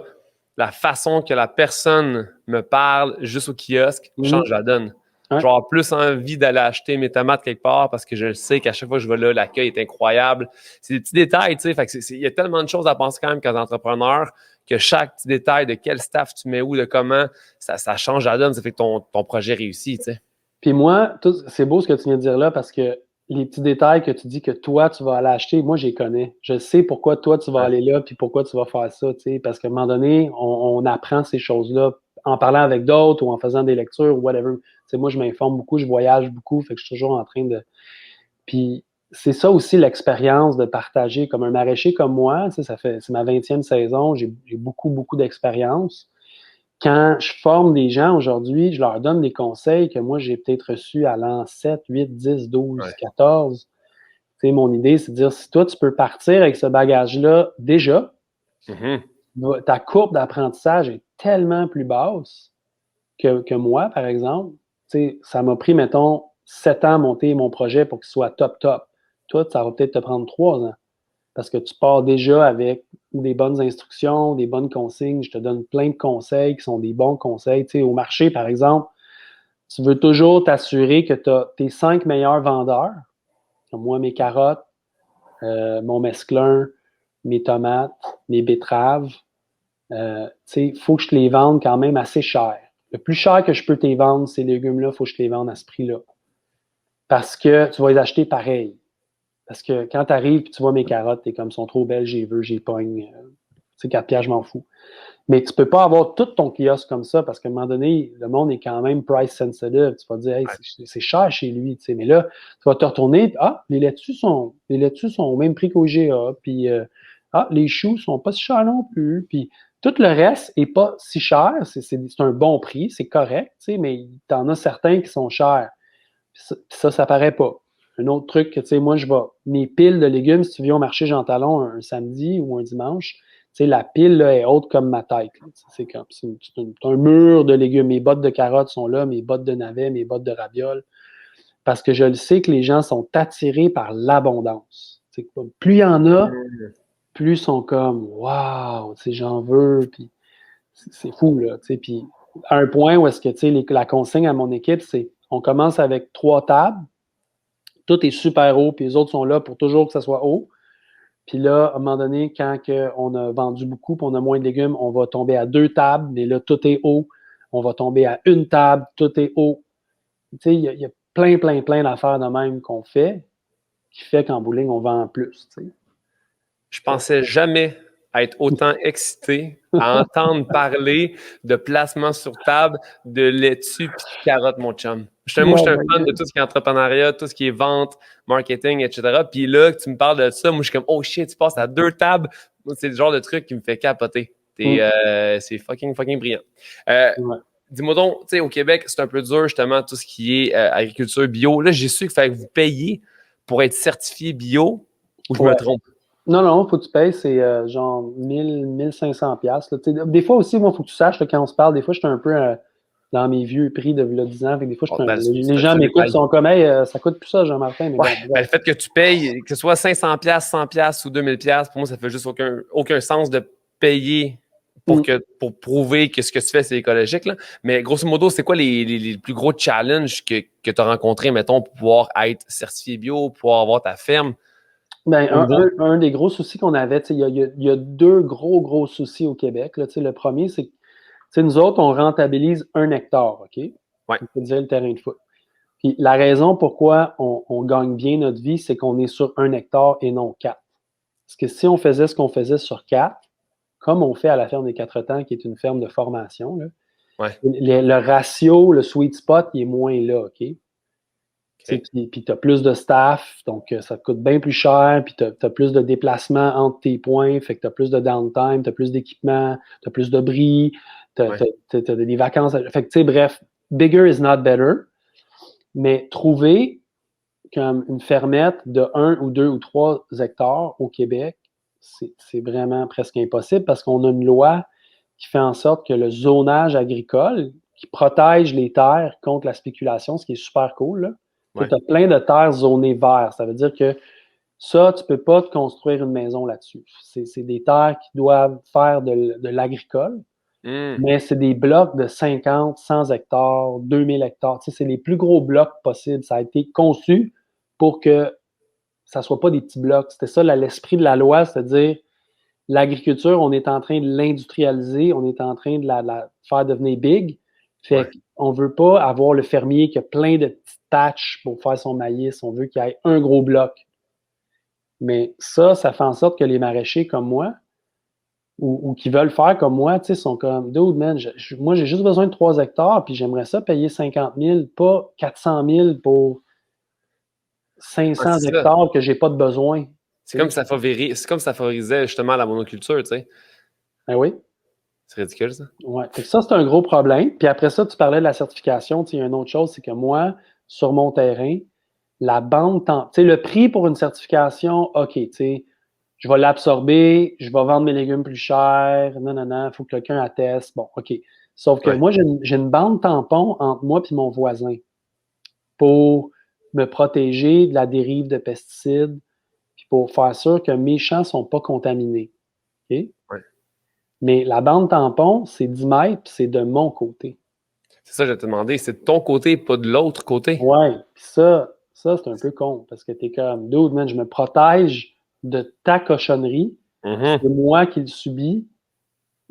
la façon que la personne me parle juste au kiosque change la donne. Je Ouais. vais avoir plus envie d'aller acheter mes tomates quelque part parce que je sais qu'à chaque fois que je vais là, l'accueil est incroyable. C'est des petits détails, tu sais. Fait que il y a tellement de choses à penser quand même quand entrepreneur que chaque petit détail de quel staff tu mets où, de comment, ça change la donne. Ça fait que ton projet réussit, tu sais. Puis moi, c'est beau ce que tu viens de dire là parce que les petits détails que tu dis que toi, tu vas aller acheter, moi, je les connais. Je sais pourquoi toi, tu vas Ouais. aller là puis pourquoi tu vas faire ça, tu sais, parce qu'à un moment donné, on apprend ces choses-là en parlant avec d'autres ou en faisant des lectures ou whatever. Tu sais, moi, je m'informe beaucoup, je voyage beaucoup, fait que je suis toujours en train de... Puis c'est ça aussi l'expérience de partager comme un maraîcher comme moi, tu sais, c'est ma 20e saison, j'ai beaucoup, beaucoup d'expérience. Quand je forme des gens aujourd'hui, je leur donne des conseils que moi, j'ai peut-être reçus à l'an 7, 8, 10, 12, Ouais. 14. Tu sais, mon idée, c'est de dire, si toi, tu peux partir avec ce bagage-là déjà, Mhm. ta courbe d'apprentissage est tellement plus basse que moi, par exemple. Tu sais, ça m'a pris, mettons, 7 ans à monter mon projet pour qu'il soit top, top. Toi, ça va peut-être te prendre 3 ans parce que tu pars déjà avec des bonnes instructions, des bonnes consignes. Je te donne plein de conseils qui sont des bons conseils. Tu sais, au marché, par exemple, tu veux toujours t'assurer que tu as tes 5 meilleurs vendeurs. Moi, mes carottes, mon mesclun, mes tomates, mes betteraves. Il faut que je te les vende quand même assez cher. Le plus cher que je peux te les vendre, ces légumes-là, il faut que je te les vende à ce prix-là. Parce que tu vas les acheter pareil. Parce que quand tu arrives et tu vois mes carottes, t'es comme, sont trop belles, j'ai pogne. C'est 4 piastres, je m'en fous. Mais tu peux pas avoir tout ton kiosque comme ça parce qu'à un moment donné, le monde est quand même price sensitive. Tu vas dire, hey, Ouais. c'est cher chez lui. Tu sais. Mais là, tu vas te retourner, les laitues sont au même prix qu'au GA. Puis, les choux sont pas si chers non plus. Puis, tout le reste est pas si cher. C'est un bon prix, c'est correct, tu sais, mais tu en as certains qui sont chers. Puis ça paraît pas. Un autre truc que, tu sais, moi, mes piles de légumes, si tu viens au marché Jean Talon un samedi ou un dimanche, tu sais, la pile là, est haute comme ma tête. Là. C'est un mur de légumes. Mes bottes de carottes sont là, mes bottes de navets, mes bottes de ravioles. parce que je le sais que les gens sont attirés par l'abondance. Plus il y en a, plus ils sont comme waouh, j'en veux, puis c'est fou, là. Puis à un point où est-ce que la consigne à mon équipe, c'est on commence avec 3 tables, tout est super haut, puis les autres sont là pour toujours que ça soit haut. Puis là, à un moment donné, quand on a vendu beaucoup puis on a moins de légumes, on va tomber à 2 tables, mais là, tout est haut. On va tomber à 1 table, tout est haut. Tu sais, il y a plein d'affaires de même qu'on fait qui fait qu'en bowling, on vend plus. Tu sais. Je pensais jamais être autant excité à entendre parler de placement sur table, de laitue puis de carottes, mon chum. Moi, je suis un fan de tout ce qui est entrepreneuriat, tout ce qui est vente, marketing, etc. Puis là, que tu me parles de ça, moi, je suis comme, oh shit, tu passes à 2 tables. Moi, c'est le genre de truc qui me fait capoter. C'est fucking brillant. Ouais. Dis-moi donc, tu sais, au Québec, c'est un peu dur, justement, tout ce qui est agriculture bio. Là, j'ai su qu'il fallait que vous payiez pour être certifié bio, ou je me trompe? Non, faut que tu payes, c'est genre 1500 piastres. Des fois aussi, moi, faut que tu saches, là, quand on se parle, des fois, je suis un peu dans mes vieux prix de 10 ans. Fait que des fois, les gens m'écoutent, sont comme, hey, ça coûte plus ça, Jean-Martin. Mais ouais, le fait que tu payes, que ce soit 500 piastres, 100 piastres ou 2000 piastres, pour moi, ça fait juste aucun sens de payer pour prouver que ce que tu fais, c'est écologique. Là. Mais grosso modo, c'est quoi les plus gros challenges que tu as rencontrés, mettons, pour pouvoir être certifié bio, pour pouvoir avoir ta ferme? Ben, un des gros soucis qu'on avait, il y a 2 gros soucis au Québec. Là, le premier, c'est que nous autres, on rentabilise 1 hectare, OK? Ouais. On peut dire le terrain de foot. Puis la raison pourquoi on gagne bien notre vie, c'est qu'on est sur 1 hectare et non 4. Parce que si on faisait ce qu'on faisait sur 4, comme on fait à la ferme des 4 temps, qui est une ferme de formation, là, ouais. le ratio, le sweet spot, il est moins là, OK? Puis tu as plus de staff, donc ça te coûte bien plus cher, puis tu as plus de déplacements entre tes points, fait que tu as plus de downtime, tu as plus d'équipement, tu as plus de bris, tu as des vacances. Fait que, tu sais, bref, bigger is not better, mais trouver comme une fermette de 1 ou 2 ou 3 hectares au Québec, c'est vraiment presque impossible parce qu'on a une loi qui fait en sorte que le zonage agricole, qui protège les terres contre la spéculation, ce qui est super cool, là. Ouais. Tu as plein de terres zonées vertes. Ça veut dire que ça, tu peux pas te construire une maison là-dessus. C'est des terres qui doivent faire de l'agricole, mais c'est des blocs de 50, 100 hectares, 2000 hectares. Tu sais, c'est les plus gros blocs possibles. Ça a été conçu pour que ça soit pas des petits blocs. C'était ça l'esprit de la loi, c'est-à-dire l'agriculture, on est en train de l'industrialiser, on est en train de la faire devenir big. Fait qu'on veut pas avoir le fermier qui a plein de petites patchs pour faire son maïs. On veut qu'il y ait un gros bloc. Mais ça fait en sorte que les maraîchers comme moi, ou qui veulent faire comme moi, tu sais, sont comme, dude, man, moi, j'ai juste besoin de 3 hectares, puis j'aimerais ça payer 50 000, pas 400 000 pour 500 hectares que j'ai pas de besoin. C'est comme ça favorisait justement la monoculture, tu sais. Ben oui. C'est ridicule, ça. Ouais. Fait que ça, c'est un gros problème. Puis après ça, tu parlais de la certification. Il y a une autre chose, c'est que moi, sur mon terrain, la bande, tu sais, le prix pour une certification, OK, tu sais, je vais l'absorber, je vais vendre mes légumes plus cher, non, il faut que quelqu'un atteste. Bon, OK. Sauf que moi, j'ai une bande tampon entre moi et mon voisin pour me protéger de la dérive de pesticides, puis pour faire sûr que mes champs ne sont pas contaminés. OK? Ouais. Mais la bande tampon, c'est 10 mètres, puis c'est de mon côté. C'est ça, je vais te demander, c'est de ton côté, pas de l'autre côté. Ouais, puis ça c'est un peu con, parce que t'es comme, dude, man, je me protège de ta cochonnerie, c'est moi qui le subis.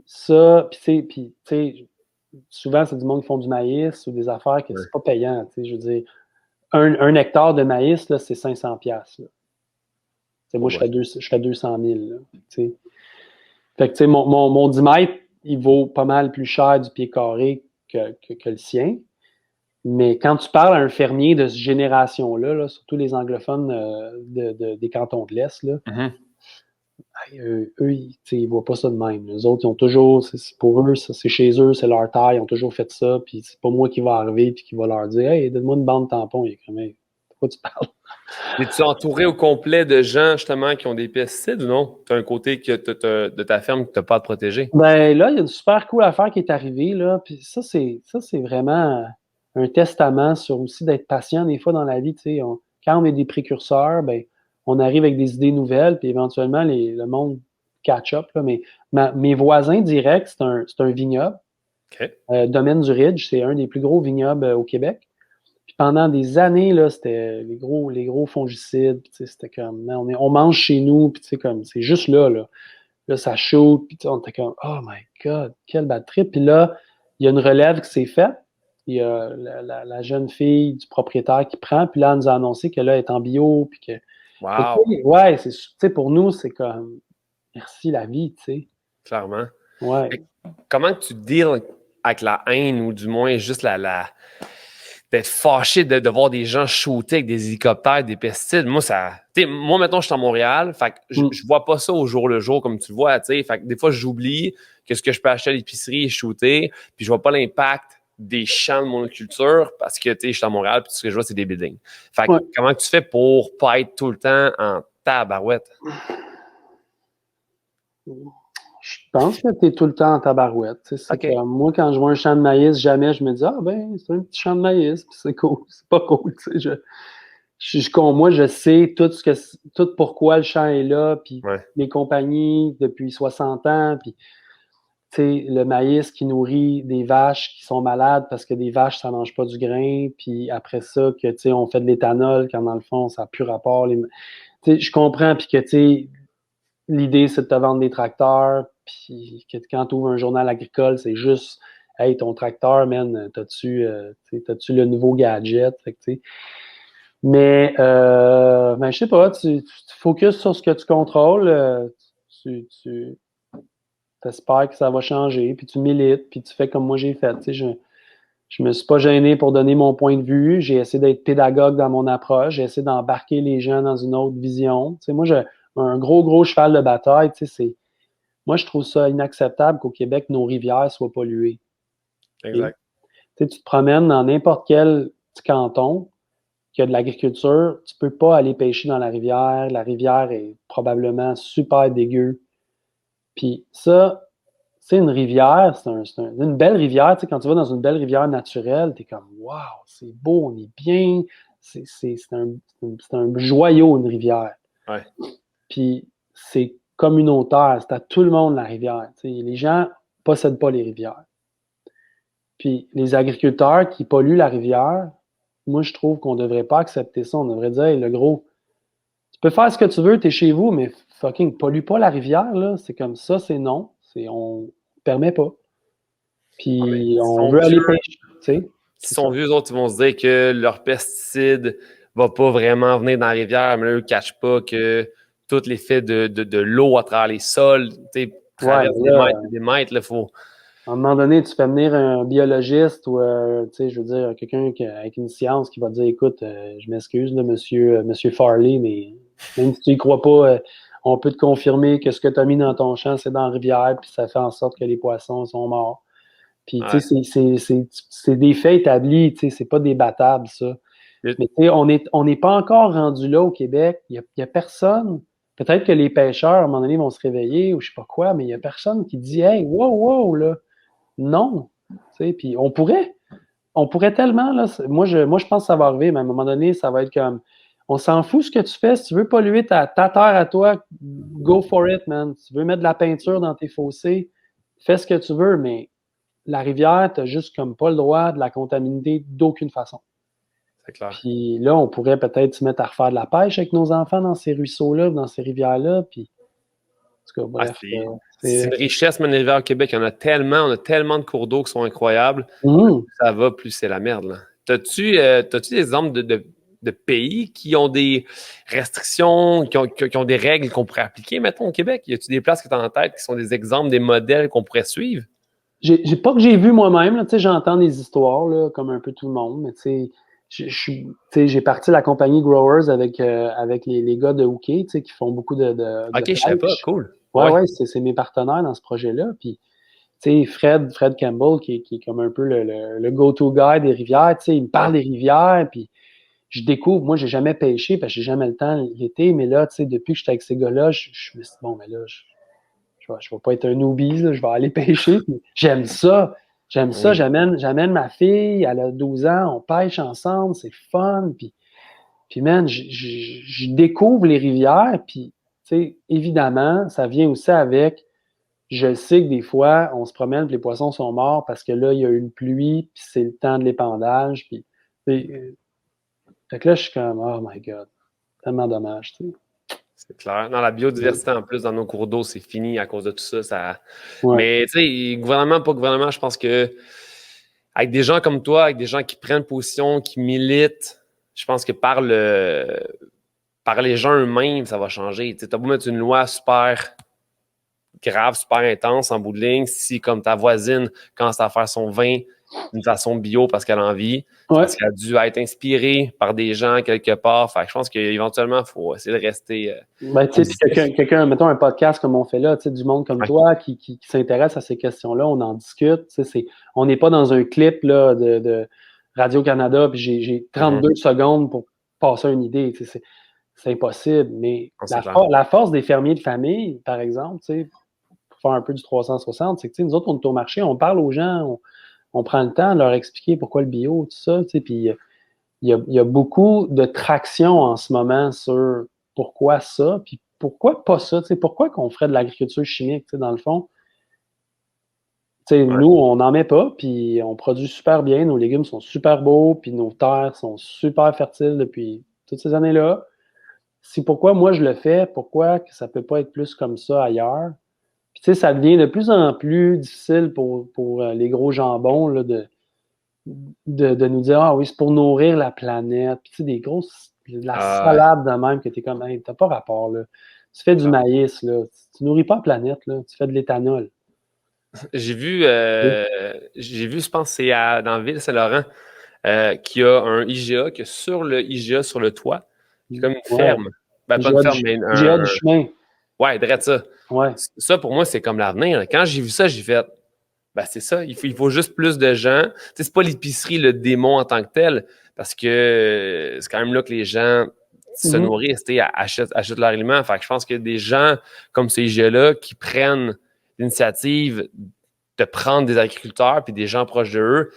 Ça, puis tu sais, souvent, c'est du monde qui font du maïs ou des affaires que c'est pas payant, tu sais, je veux dire, un hectare de maïs, là, c'est 500 piastres. Moi, je fais 200 000, là, tu sais. Fait que, tu sais, mon 10 mètres, il vaut pas mal plus cher du pied carré que le sien. Mais quand tu parles à un fermier de cette génération-là, là, surtout les anglophones des cantons de l'Est, là, eux, ils voient pas ça de même. Les autres, ils ont toujours, pour eux, c'est chez eux, c'est leur taille, ils ont toujours fait ça, puis c'est pas moi qui va arriver et qui va leur dire « Hey, donne-moi une bande tampon. » Il est comme « Hey, de quoi tu parles? » Es-tu entouré au complet de gens, justement, qui ont des pesticides ou non? Tu as un côté de ta ferme que tu n'as pas à te protéger? Ben là, il y a une super cool affaire qui est arrivée, là, puis ça, c'est vraiment... un testament sur aussi d'être patient des fois dans la vie. Quand on est des précurseurs, ben, on arrive avec des idées nouvelles, puis éventuellement, le monde catch up. Là, mais mes voisins directs, c'est un vignoble. OK. Domaine du Ridge, c'est un des plus gros vignobles au Québec. Puis pendant des années, là, c'était les gros fongicides. C'était comme, on mange chez nous, puis comme, c'est juste là. Là, ça shoot, puis on était comme, oh my God, quel bad trip. Puis là, il y a une relève qui s'est faite. Il y a la jeune fille du propriétaire qui prend, puis là, elle nous a annoncé qu'elle est en bio, puis que. Wow. Ouais, pour nous, c'est comme, merci la vie, tu sais. Clairement. Ouais. Comment tu deals avec la haine ou du moins juste d'être fâché de voir des gens shooter avec des hélicoptères, des pesticides? Moi, maintenant, je suis à Montréal, fait que je vois pas ça au jour le jour comme tu le vois, tu sais. Fait que des fois, j'oublie que ce que je peux acheter à l'épicerie est shooté, puis je vois pas l'impact des champs de monoculture parce que, tu sais, je suis à Montréal, puis ce que je vois, c'est des buildings. Fait que comment tu fais pour pas être tout le temps en tabarouette? Je pense que tu es tout le temps en tabarouette. C'est OK. comme, moi, quand je vois un champ de maïs, jamais je me dis, ah ben, c'est un petit champ de maïs, puis c'est cool. C'est pas cool. Moi, je sais tout pourquoi le champ est là, puis Ouais. les compagnies depuis 60 ans, puis le maïs qui nourrit des vaches qui sont malades parce que des vaches, ça mange pas du grain, puis après ça, que on fait de l'éthanol quand dans le fond, ça n'a plus rapport. Je comprends, puis que l'idée, c'est de te vendre des tracteurs, puis que quand tu ouvres un journal agricole, c'est juste hey, ton tracteur, man, t'as-tu le nouveau gadget? Fait que, mais ben, je sais pas, tu te focuses sur ce que tu contrôles, tu espères que ça va changer, puis tu milites, puis tu fais comme moi j'ai fait. Je me suis pas gêné pour donner mon point de vue. J'ai essayé d'être pédagogue dans mon approche. J'ai essayé d'embarquer les gens dans une autre vision. Moi, j'ai un gros cheval de bataille. Moi, je trouve ça inacceptable qu'au Québec, nos rivières soient polluées. Exact. Tu te promènes dans n'importe quel petit canton qui a de l'agriculture, tu peux pas aller pêcher dans la rivière. La rivière est probablement super dégueu. Puis ça, c'est une rivière, une belle rivière. Quand tu vas dans une belle rivière naturelle, tu es comme, waouh, c'est beau, on est bien. C'est un joyau, une rivière. Ouais. Puis c'est communautaire, c'est à tout le monde la rivière. Les gens possèdent pas les rivières. Puis les agriculteurs qui polluent la rivière, moi je trouve qu'on devrait pas accepter ça. On devrait dire, hey, le gros, tu peux faire ce que tu veux, tu es chez vous, mais fucking pollue pas la rivière, là. C'est comme ça, c'est non. On permet pas. Puis on veut aller pêcher, tu sais. S'ils sont vieux, eux autres, ils vont se dire que leur pesticide va pas vraiment venir dans la rivière, mais eux ne cachent pas que tout l'effet de l'eau à travers les sols, tu sais, traverse des mètres et des mètres, là, faut. À un moment donné, tu fais venir un biologiste ou, tu sais, je veux dire, quelqu'un avec une science qui va dire, écoute, je m'excuse, là, monsieur Farley, mais même si tu y crois pas, on peut te confirmer que ce que tu as mis dans ton champ, c'est dans la rivière, puis ça fait en sorte que les poissons sont morts. Puis, tu sais, c'est des faits établis, tu sais, c'est pas débattable, ça. Mais, tu sais, on n'est pas encore rendu là au Québec. Il y a personne. Peut-être que les pêcheurs, à un moment donné, vont se réveiller ou je sais pas quoi, mais il y a personne qui dit, hey, wow, là. Non. Tu sais, puis on pourrait tellement, là. Moi, je pense que ça va arriver, mais à un moment donné, ça va être comme, on s'en fout ce que tu fais. Si tu veux polluer ta terre à toi, go for it, man. Si tu veux mettre de la peinture dans tes fossés, fais ce que tu veux, mais la rivière, tu n'as juste comme pas le droit de la contaminer d'aucune façon. C'est clair. Puis là, on pourrait peut-être se mettre à refaire de la pêche avec nos enfants dans ces ruisseaux-là, dans ces rivières-là. Puis, en tout cas, bref. C'est une richesse, mais les rivières au Québec, on a tellement de cours d'eau qui sont incroyables. Plus ça va, plus c'est la merde, là. T'as-tu des exemples de pays qui ont des restrictions, qui ont des règles qu'on pourrait appliquer, mettons, au Québec? Y a-tu des places que tu as en tête qui sont des exemples, des modèles qu'on pourrait suivre? J'ai pas que j'ai vu moi-même, j'entends des histoires, là, comme un peu tout le monde, mais j'ai parti la compagnie Growers avec les gars de Hooké, qui font beaucoup de OK, je sais pas, cool. Ouais, c'est mes partenaires dans ce projet-là. Puis, Fred Campbell, qui est comme un peu le go-to guy des rivières, il me parle des rivières, puis je découvre, moi, j'ai jamais pêché parce que j'ai jamais le temps l'été, mais là, depuis que j'étais avec ces gars-là, je me suis dit, bon, mais là, je vais pas être un newbie, là, je vais aller pêcher. J'aime ça. J'aime ça, Oui. j'amène ma fille, elle a 12 ans, on pêche ensemble, c'est fun, puis man, je découvre les rivières, puis, tu sais, évidemment, ça vient aussi avec, je sais que des fois, on se promène, puis les poissons sont morts parce que là, il y a eu une pluie, puis c'est le temps de l'épandage, puis, fait que là, je suis comme, oh my God, tellement dommage, tu sais. C'est clair. Dans la biodiversité, en plus, dans nos cours d'eau, c'est fini à cause de tout ça. Ouais. Mais, tu sais, gouvernement, pas gouvernement, je pense que avec des gens comme toi, avec des gens qui prennent position, qui militent, je pense que par les gens eux-mêmes, ça va changer. Tu as beau mettre une loi super grave, super intense en bout de ligne, si comme ta voisine commence à faire son vin d'une façon bio parce qu'elle a envie, c'est Ouais. parce qu'elle a dû être inspirée par des gens quelque part. Fait que je pense qu'éventuellement, il faut essayer de rester Ben, tu sais, puis positif. mettons un podcast comme on fait là, tu sais, du monde comme Ouais. toi qui s'intéresse à ces questions-là, on en discute, tu sais, on n'est pas dans un clip, là, de Radio-Canada, puis j'ai Mhm. 32 secondes pour passer une idée, tu sais, c'est impossible, mais Non, c'est clair. la force des fermiers de famille, par exemple, tu sais, pour faire un peu du 360, c'est que, tu sais, nous autres, on est au marché, on parle aux gens, on prend le temps de leur expliquer pourquoi le bio, tout ça, tu sais, puis il y a beaucoup de traction en ce moment sur pourquoi ça, puis pourquoi pas ça, tu sais, pourquoi qu'on ferait de l'agriculture chimique, tu sais, dans le fond. Tu sais, Ouais. nous, on n'en met pas, puis on produit super bien, nos légumes sont super beaux, puis nos terres sont super fertiles depuis toutes ces années-là. C'est pourquoi moi je le fais, pourquoi que ça peut pas être plus comme ça ailleurs. Puis tu sais, ça devient de plus en plus difficile pour les gros jambons là, de nous dire ah oui, c'est pour nourrir la planète. Puis tu sais, des grosses de la Ouais, salade de même que t'es comme hey, t'as pas rapport là. Tu fais du clair. maïs, là. Tu nourris pas la planète, là. Tu fais de l'éthanol. J'ai vu, je pense, que c'est dans Ville-Saint-Laurent, qu'il y a un IGA, que sur le IGA, sur le toit, il y a comme une Ouais. ferme. Ben, pas une GA du, ferme, mais GA du chemin. ouais, direct ça. Ouais. Ça, pour moi, c'est comme l'avenir. Quand j'ai vu ça, j'ai fait, ben, c'est ça. Il faut juste plus de gens. Tu sais, c'est pas l'épicerie, le démon en tant que tel, parce que c'est quand même là que les gens se Mhm. nourrissent, tu sais, achètent leur aliment. Fait que je pense que des gens comme ces IGA-là qui prennent l'initiative de prendre des agriculteurs puis des gens proches de eux,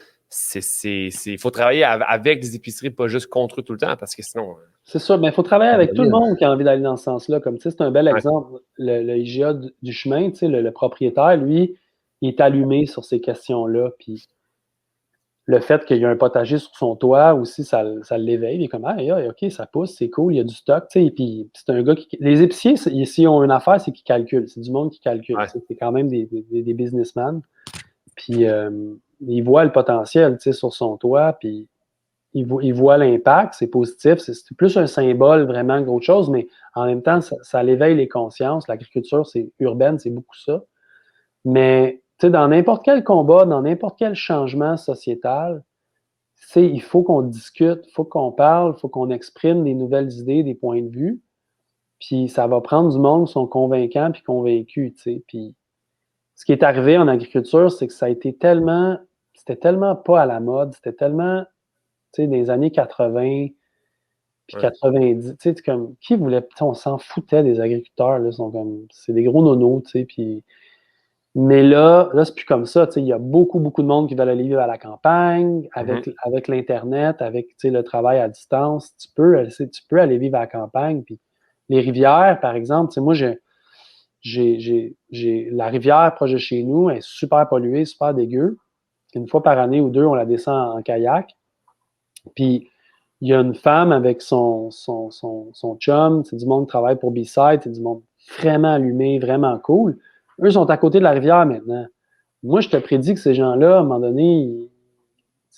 il faut travailler avec des épiceries, pas juste contre eux tout le temps, parce que sinon, C'est ça, mais il faut travailler ça avec tout le domine. monde qui a envie d'aller dans ce sens-là. Comme tu sais, c'est un bel Ouais. exemple. Le IGA du chemin, tu sais, le propriétaire, lui, il est allumé sur ces questions-là. Puis le fait qu'il y a un potager sur son toit aussi, ça l'éveille. Il est comme, ah, OK, ça pousse, c'est cool, il y a du stock. Tu sais, puis c'est un gars qui. Les épiciers, s'ils ont une affaire, c'est qu'ils calculent. C'est du monde qui calcule. Ouais. Tu sais, c'est quand même des businessmen. Puis ils voient le potentiel, tu sais, sur son toit. Puis il voit l'impact, c'est positif, c'est plus un symbole vraiment qu'autre chose, mais en même temps, ça l'éveille les consciences. L'agriculture, c'est urbaine, c'est beaucoup ça. Mais tu sais, dans n'importe quel combat, dans n'importe quel changement sociétal, il faut qu'on discute, il faut qu'on parle, il faut qu'on exprime des nouvelles idées, des points de vue. Puis ça va prendre du monde qui sont convaincants puis convaincus, tu sais. Puis ce qui est arrivé en agriculture, c'est que ça a été tellement, c'était tellement pas à la mode, c'était tellement, tu sais, des années 80, puis Ouais. 90, tu sais, comme, qui voulait, on s'en foutait des agriculteurs, là, sont comme, c'est des gros nonos, tu sais, puis, mais là, c'est plus comme ça, tu sais, il y a beaucoup, beaucoup de monde qui veulent aller vivre à la campagne, Mhm. avec l'Internet, avec, tu sais, le travail à distance, tu peux aller vivre à la campagne, puis les rivières, par exemple, tu sais, moi, la rivière proche de chez nous, elle est super polluée, super dégueu. Une fois par année ou deux, on la descend en kayak, puis il y a une femme avec son chum, c'est du monde qui travaille pour B-Side, c'est du monde vraiment allumé, vraiment cool. Eux sont à côté de la rivière maintenant. Moi, je te prédis que ces gens-là, à un moment donné,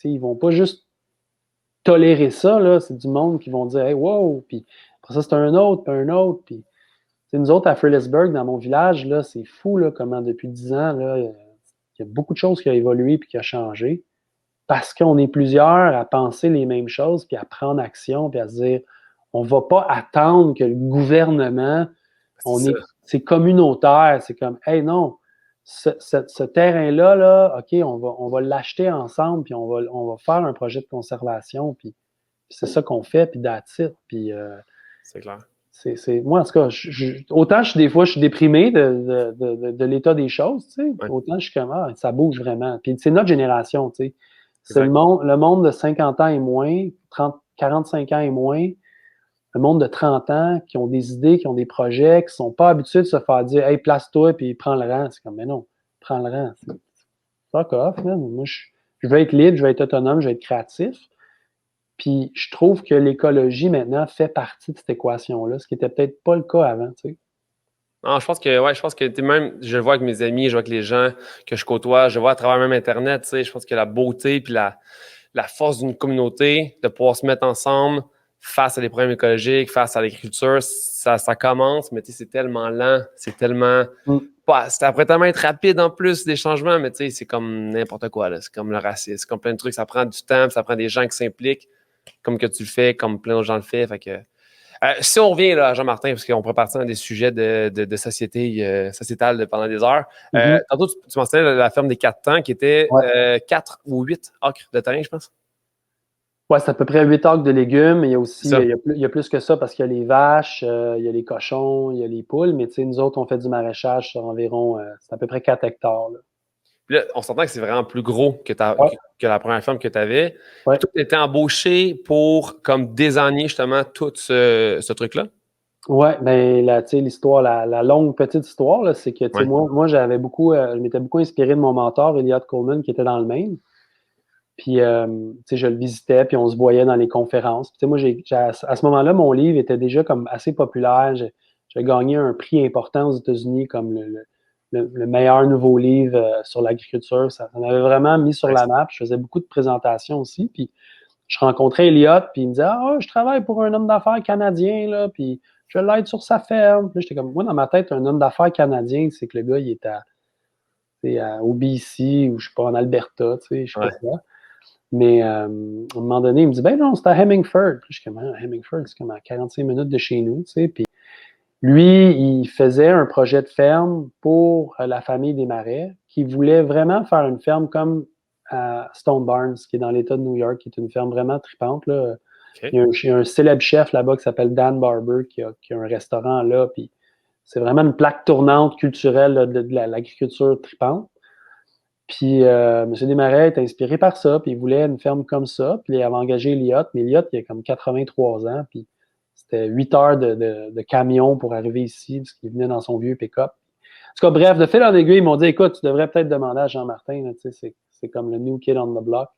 ils vont pas juste tolérer ça, là. C'est du monde qui vont dire hey, wow! Puis après ça, c'est un autre, puis un autre. Puis nous autres, à Fredericksburg, dans mon village, là, c'est fou là, comment depuis 10 ans, là, il y a beaucoup de choses qui ont évolué et qui ont changé parce qu'on est plusieurs à penser les mêmes choses, puis à prendre action, puis à se dire, on ne va pas attendre que le gouvernement, C'est ça. c'est communautaire, c'est comme, hey non, ce terrain-là, là, OK, on va l'acheter ensemble, puis on va faire un projet de conservation, puis c'est ça qu'on fait, puis that's it. Puis C'est clair. moi, en tout cas, autant des fois, je suis déprimé de l'état des choses, tu sais, Ouais, autant je suis comme, ça bouge vraiment. Puis c'est notre génération, tu sais. C'est exact. le monde de 50 ans et moins, 45 ans et moins, le monde de 30 ans qui ont des idées, qui ont des projets, qui sont pas habitués de se faire dire, hey, place-toi, puis prends le rang. C'est comme, mais non, prends le rang. Fuck off, man. Moi, je veux être libre, je veux être autonome, je veux être créatif. Puis je trouve que l'écologie maintenant fait partie de cette équation-là, ce qui était peut-être pas le cas avant, tu sais. Non, je pense que même, je le vois avec mes amis, je vois avec les gens que je côtoie, je le vois à travers même Internet, tu sais, je pense que la beauté puis la force d'une communauté, de pouvoir se mettre ensemble face à des problèmes écologiques, face à l'agriculture, ça commence, mais tu sais, c'est tellement lent, c'est tellement, Mm. ça pourrait tellement être rapide en plus des changements, mais tu sais, c'est comme n'importe quoi, là. C'est comme le racisme, c'est comme plein de trucs, ça prend du temps, ça prend des gens qui s'impliquent, comme que tu le fais, comme plein d'autres gens le font, fait que si on revient là, à Jean-Martin, parce qu'on pourrait partir dans des sujets de société sociétale pendant des heures. Mhm. Tantôt, tu mentionnais la ferme des 4 temps qui était Ouais. 4 ou 8 acres de terrain, je pense. Ouais, c'est à peu près 8 acres de légumes, mais il y a aussi, C'est ça. il y a plus que ça parce qu'il y a les vaches, il y a les cochons, il y a les poules, mais tu sais, nous autres, on fait du maraîchage sur environ, c'est à peu près 4 hectares, là. Puis là, on s'entend que c'est vraiment plus gros Ouais, que la première ferme que tu avais. Puis ouais. toi, tu étais embauché pour comme désigner justement tout ce truc-là. Ouais, ben, tu sais, l'histoire, la longue petite histoire, là, c'est que, tu sais, Ouais. moi, je m'étais beaucoup inspiré de mon mentor, Elliot Coleman, qui était dans le Maine. Puis, tu sais, je le visitais, puis on se voyait dans les conférences. Puis, tu sais, moi, à ce moment-là, mon livre était déjà comme assez populaire. J'ai gagné un prix important aux États-Unis comme le meilleur nouveau livre sur l'agriculture. Ça m'avait vraiment mis sur la Nice. map. Je faisais beaucoup de présentations aussi. Puis, je rencontrais Elliot, puis il me disait, je travaille pour un homme d'affaires canadien, là, puis je l'aide sur sa ferme. Puis, j'étais comme, moi, dans ma tête, un homme d'affaires canadien, c'est que le gars, il est au BC ou je sais pas, en Alberta, tu sais, je sais pas Ouais. quoi. Mais à un moment donné, il me dit, ben non, c'est à Hemingford. Puis je suis comme, Hemingford, c'est comme à 45 minutes de chez nous, tu sais. Puis lui, il faisait un projet de ferme pour la famille des Marais, qui voulait vraiment faire une ferme comme à Stone Barns, qui est dans l'État de New York, qui est une ferme vraiment tripante, là. OK. Il y a un célèbre chef là-bas qui s'appelle Dan Barber, qui a un restaurant là, puis c'est vraiment une plaque tournante culturelle là, de l'agriculture tripante. Puis M. Desmarais est inspiré par ça, puis il voulait une ferme comme ça, puis il avait engagé Elliott, mais Elliott, il a comme 83 ans, puis c'était 8 heures de camion pour arriver ici, parce qu'il venait dans son vieux pick-up. En tout cas, bref, de fil en aiguille, ils m'ont dit, écoute, tu devrais peut-être demander à Jean-Martin, là, tu sais, c'est comme le new kid on the block.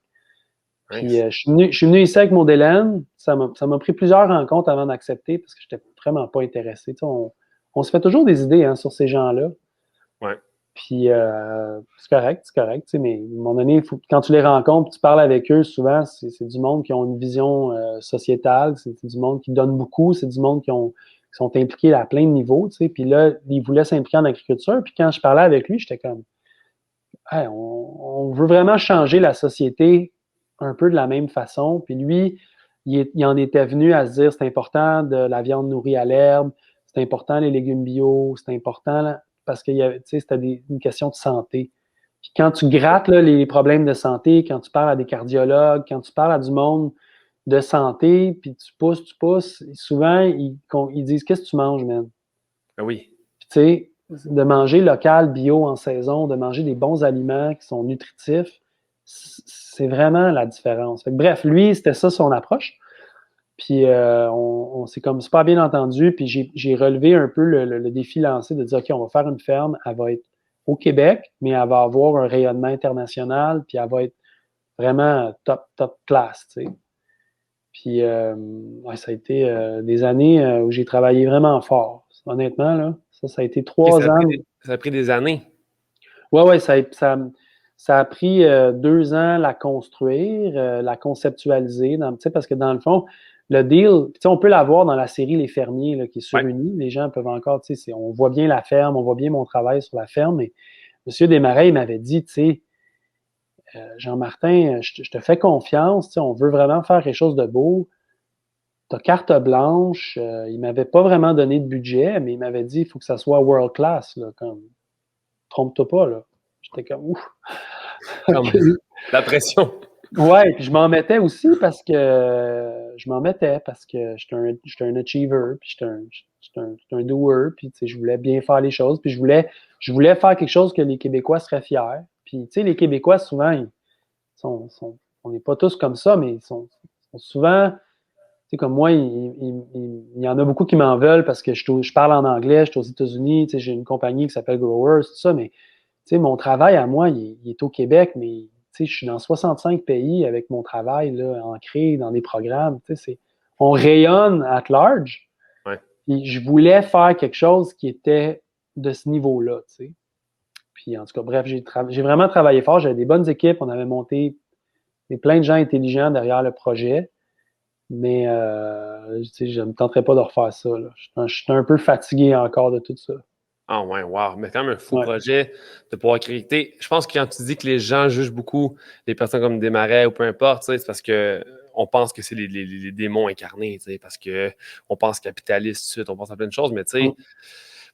Puis Nice. je suis venu ici avec mon Délène, ça m'a pris plusieurs rencontres avant d'accepter, parce que j'étais vraiment pas intéressé. Tu sais, on se fait toujours des idées hein, sur ces gens-là. Ouais. Puis c'est correct, tu sais, mais à un moment donné, quand tu les rencontres, tu parles avec eux, souvent, c'est du monde qui ont une vision sociétale, c'est du monde qui donne beaucoup, c'est du monde qui sont impliqués à plein de niveaux, tu sais. Puis là, il voulait s'impliquer en agriculture, puis quand je parlais avec lui, j'étais comme, hey, on veut vraiment changer la société un peu de la même façon. Puis lui, il en était venu à se dire, c'est important de la viande nourrie à l'herbe, c'est important les légumes bio, c'est important parce que c'était une question de santé. Puis quand tu grattes là, les problèmes de santé, quand tu parles à des cardiologues, quand tu parles à du monde de santé, puis tu pousses, souvent, ils disent, qu'est-ce que tu manges, man? Ben oui. Puis tu sais, de manger local, bio, en saison, de manger des bons aliments qui sont nutritifs, c'est vraiment la différence. Fait que, bref, lui, c'était ça son approche. Puis on s'est comme super bien entendu, puis j'ai relevé un peu le défi lancé de dire, OK, on va faire une ferme, elle va être au Québec, mais elle va avoir un rayonnement international, puis elle va être vraiment top class, tu sais. Puis ouais, ça a été des années où j'ai travaillé vraiment fort. Honnêtement, là, ça a été OK, 3 ans. ça a pris des années. Ouais, ouais, ça a pris 2 ans la construire, la conceptualiser, tu sais, parce que dans le fond, le deal, tu sais, on peut l'avoir dans la série Les Fermiers, là, qui est Ouais. surunie. Les gens peuvent encore, tu sais, on voit bien la ferme, on voit bien mon travail sur la ferme, mais M. Desmarais, il m'avait dit, tu sais, Jean-Martin, je te fais confiance, tu sais, on veut vraiment faire quelque chose de beau. T'as carte blanche. Il m'avait pas vraiment donné de budget, mais il m'avait dit, il faut que ça soit world class, là, comme, trompe-toi pas, là. J'étais comme, ouf. Comme OK. la pression. Ouais, puis je m'en mettais aussi parce que j'étais un achiever, puis j'étais un doer, puis tu sais, je voulais bien faire les choses, puis je voulais faire quelque chose que les Québécois seraient fiers. Puis tu sais, les Québécois, souvent, on n'est pas tous comme ça, mais sont souvent, tu sais, comme moi, il y en a beaucoup qui m'en veulent parce que je parle en anglais, je suis aux États-Unis, tu sais, j'ai une compagnie qui s'appelle Growers, tout ça, mais tu sais, mon travail à moi, il est au Québec, mais tu sais, je suis dans 65 pays avec mon travail là, ancré dans des programmes. Tu sais, on rayonne at large. Ouais. Puis je voulais faire quelque chose qui était de ce niveau-là. Tu sais. Puis en tout cas, bref, j'ai vraiment travaillé fort. J'avais des bonnes équipes. On avait monté plein de gens intelligents derrière le projet. Mais tu sais, je ne me tenterais pas de refaire ça. Là. Je suis un peu fatigué encore de tout ça. Ah ouais, wow. Mais quand même un fou Ouais. projet de pouvoir créer. Je pense que quand tu dis que les gens jugent beaucoup les personnes comme des marais ou peu importe, c'est parce que on pense que c'est les démons incarnés, parce que on pense capitaliste, tout de suite, on pense à plein de choses, mais tu Mm. sais,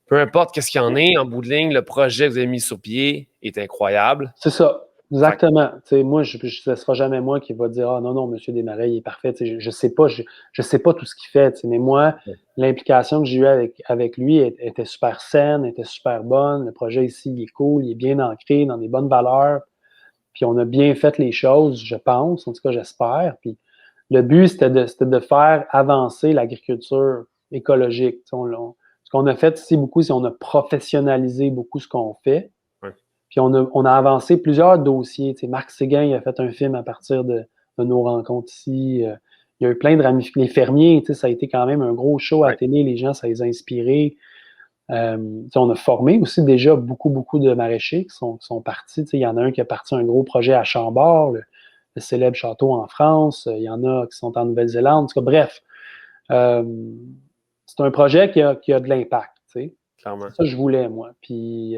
peu importe qu'est-ce qu'il y en est, en bout de ligne, le projet que vous avez mis sur pied est incroyable. C'est ça, Fait que, exactement. Tu sais, moi, ce sera jamais moi qui va dire ah non, non, Monsieur Desmarais, il est parfait. Tu sais, je sais pas, je sais pas tout ce qu'il fait. Tu sais, mais moi, l'implication que j'ai eue avec lui était super saine, était super bonne. Le projet ici, il est cool, il est bien ancré dans des bonnes valeurs. Puis on a bien fait les choses, je pense, en tout cas, j'espère. Puis le but, c'était de faire avancer l'agriculture écologique. Tu sais, ce qu'on a fait ici beaucoup, c'est qu'on a professionnalisé beaucoup ce qu'on fait. ouais, Puis on a avancé plusieurs dossiers. Tu sais, Marc Séguin, il a fait un film à partir de nos rencontres ici. Il y a eu plein de ramifications. Les fermiers, tu sais, ça a été quand même un gros show à la ouais, télé. Les gens, ça les a inspirés. Tu sais, on a formé aussi déjà beaucoup, beaucoup de maraîchers qui sont partis. Tu sais, il y en a un qui a parti un gros projet à Chambord, le célèbre château en France. Il y en a qui sont en Nouvelle-Zélande. En tout cas, bref, euh, c'est un projet qui a de l'impact. Tu sais. C'est clairement. ça que je voulais, moi. Puis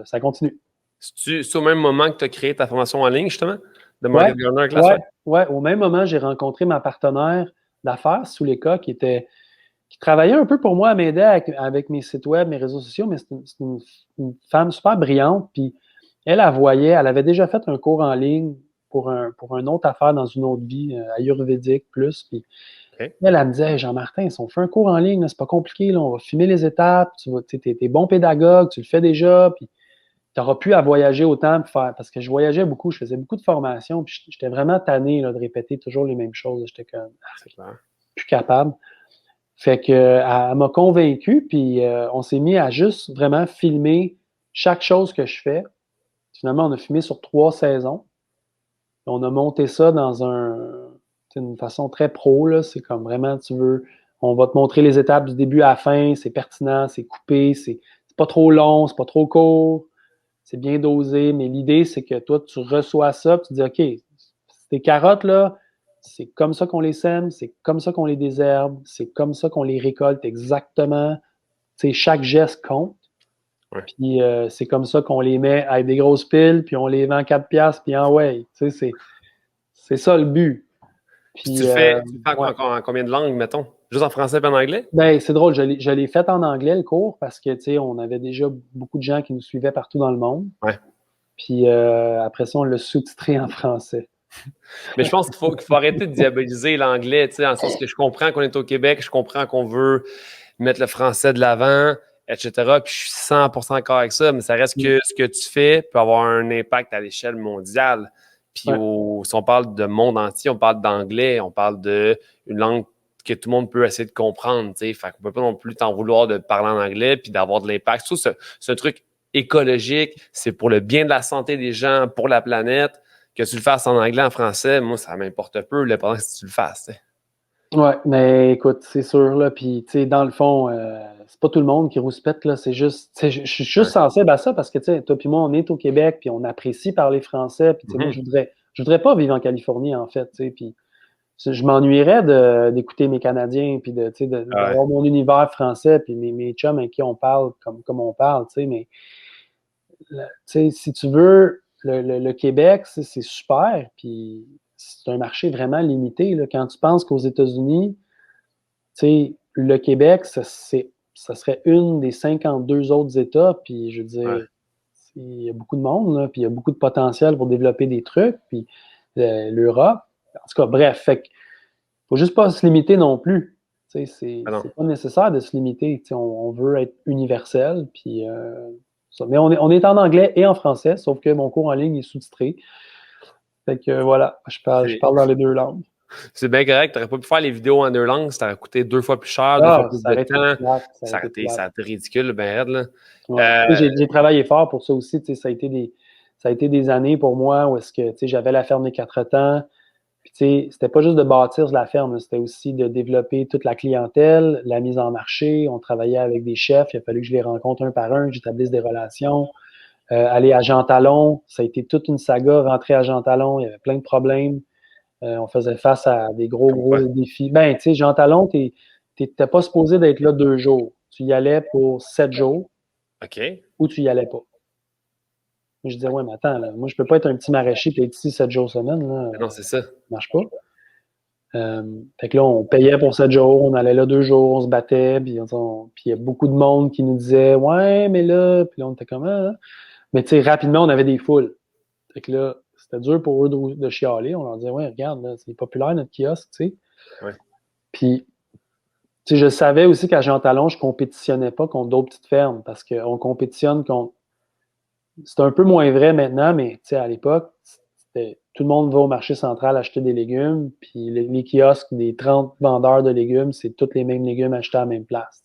ça continue. C'est au même moment que tu as créé ta formation en ligne, justement, de Ouais, Market Gardener Class, ouais, ouais? ouais. Au même moment, j'ai rencontré ma partenaire d'affaires, Souleka, qui travaillait un peu pour moi à m'aider avec mes sites web, mes réseaux sociaux, mais c'est une femme super brillante. Puis elle voyait, elle avait déjà fait un cours en ligne pour une autre affaire dans une autre vie, ayurvédique plus. Puis OK. elle me disait, hey, Jean-Martin, si on fait un cours en ligne, là, c'est pas compliqué, là, on va filmer les étapes, t'es bon pédagogue, tu le fais déjà, puis tu n'auras plus à voyager autant pour faire. Parce que je voyageais beaucoup, je faisais beaucoup de formations, puis j'étais vraiment tanné là, de répéter toujours les mêmes choses. J'étais comme C'est clair. plus capable. Fait que elle m'a convaincu, puis on s'est mis à juste vraiment filmer chaque chose que je fais. Finalement, on a filmé sur 3 saisons. On a monté ça dans une façon très pro. Là. C'est comme vraiment, on va te montrer les étapes du début à la fin, c'est pertinent, c'est coupé, c'est pas trop long, c'est pas trop court. C'est bien dosé, mais l'idée, c'est que toi, tu reçois ça, puis tu dis, OK, tes carottes, là, c'est comme ça qu'on les sème, c'est comme ça qu'on les désherbe, c'est comme ça qu'on les récolte exactement. Tu sais, chaque geste compte. Ouais. Puis c'est comme ça qu'on les met avec des grosses piles, puis on les vend 4 piastres, puis en ouais. Tu sais, c'est ça le but. Puis tu Puis, le fais, tu le fais ouais. en combien de langues, mettons? Juste en français et en anglais? Ben, c'est drôle, je l'ai fait en anglais, le cours, parce que, tu sais, on avait déjà beaucoup de gens qui nous suivaient partout dans le monde. Ouais. Puis après ça, on l'a sous-titré en français. Mais je pense qu'il faut arrêter de diaboliser l'anglais, tu sais, dans le sens que je comprends qu'on est au Québec, je comprends qu'on veut mettre le français de l'avant, etc. Puis je suis 100% d'accord avec ça, mais ça reste Mm. que ce que tu fais peut avoir un impact à l'échelle mondiale. Puis Ouais. si on parle de monde entier, on parle d'anglais, on parle d'une langue que tout le monde peut essayer de comprendre, tu sais. Fait qu'on peut pas non plus t'en vouloir de parler en anglais puis d'avoir de l'impact. Surtout, c'est un truc écologique, c'est pour le bien de la santé des gens, pour la planète. Que tu le fasses en anglais, en français, moi, ça m'importe peu, l'important, c'est que tu le fasses, tu sais. Ouais, mais écoute, c'est sûr, là, puis, tu sais, dans le fond, c'est pas tout le monde qui rouspète, là, c'est juste, tu sais, je suis juste Ouais. sensible à ça parce que, tu sais, toi puis moi, on est au Québec, puis on apprécie parler français, puis, tu sais, moi, Mhm. je voudrais pas vivre en Californie, en fait, tu sais, puis je m'ennuierais d'écouter mes Canadiens, puis tu sais, Ah ouais. d'avoir mon univers français, puis mes chums avec qui on parle comme on parle, tu sais, mais, tu sais, si tu veux, le Québec, c'est super, puis c'est un marché vraiment limité, là. Quand tu penses qu'aux États-Unis, tu sais, le Québec, ça serait une des 52 autres États, puis je veux Ouais. dire, il y a beaucoup de monde, là, puis il y a beaucoup de potentiel pour développer des trucs, puis l'Europe. En tout cas, bref, fait que faut juste pas se limiter non plus. C'est pas nécessaire de se limiter. On veut être universel. Puis, ça. Mais on est en anglais et en français, sauf que mon cours en ligne est sous-titré. Fait que voilà, je parle dans les deux langues. C'est bien correct. Tu n'aurais pas pu faire les vidéos en deux langues, ça aurait coûté 2 fois plus cher, 2 fois plus de temps. Ça aurait été ridicule, ben raide, là. Ouais. J'ai travaillé fort pour ça aussi. Ça a été des années pour moi où est-ce que j'avais la ferme des 4 temps. Puis c'était pas juste de bâtir la ferme, c'était aussi de développer toute la clientèle, la mise en marché. On travaillait avec des chefs, il a fallu que je les rencontre un par un, que j'établisse des relations. Aller à Jean Talon, ça a été toute une saga. Rentrer à Jean Talon, il y avait plein de problèmes. On faisait face à des gros défis. Ben, tu sais, Jean Talon, t'étais pas supposé d'être là 2 jours. Tu y allais pour 7 jours. OK. Ou tu y allais pas. Je disais, ouais, mais attends, là, moi, je peux pas être un petit maraîcher et être ici 7 jours semaine. Là. Non, c'est ça. Ça marche pas. Fait que là, on payait pour 7 jours, on allait là 2 jours, on se battait, puis il y a beaucoup de monde qui nous disait, ouais, mais là, puis là, on était comme, ah. Mais tu sais, rapidement, on avait des foules. Fait que là, c'était dur pour eux de chialer. On leur disait, ouais, regarde, là, c'est populaire notre kiosque, tu sais. Ouais. Puis, tu sais, je savais aussi qu'à Jean Talon, je compétitionnais pas contre d'autres petites fermes parce qu'on compétitionne contre. C'est un peu moins vrai maintenant, mais tu sais, à l'époque, tout le monde va au marché central acheter des légumes, puis les kiosques des 30 vendeurs de légumes, c'est tous les mêmes légumes achetés à la même place.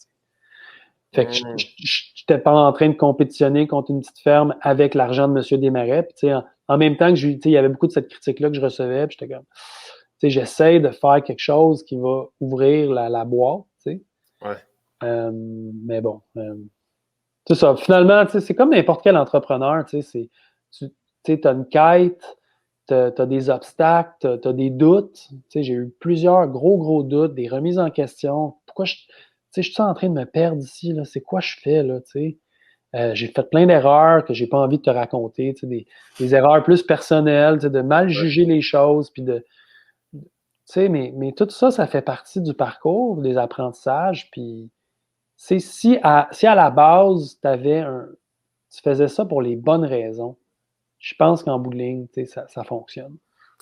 Fait que je n'étais pas en train de compétitionner contre une petite ferme avec l'argent de M. Desmarais. Puis, en même temps que il y avait beaucoup de cette critique-là que je recevais, puis j'étais comme, j'essaie de faire quelque chose qui va ouvrir la boîte, tu sais. Ouais. Mais bon, c'est ça. Finalement, c'est comme n'importe quel entrepreneur, tu as une quête, tu as des obstacles, tu as des doutes. J'ai eu plusieurs gros doutes, des remises en question. Pourquoi je suis en train de me perdre ici, là? C'est quoi je fais, là, j'ai fait plein d'erreurs que j'ai pas envie de te raconter, des erreurs plus personnelles, de mal juger les choses, puis mais tout ça, ça fait partie du parcours, des apprentissages, puis si à la base, tu faisais ça pour les bonnes raisons, je pense qu'en bout de ligne, ça fonctionne.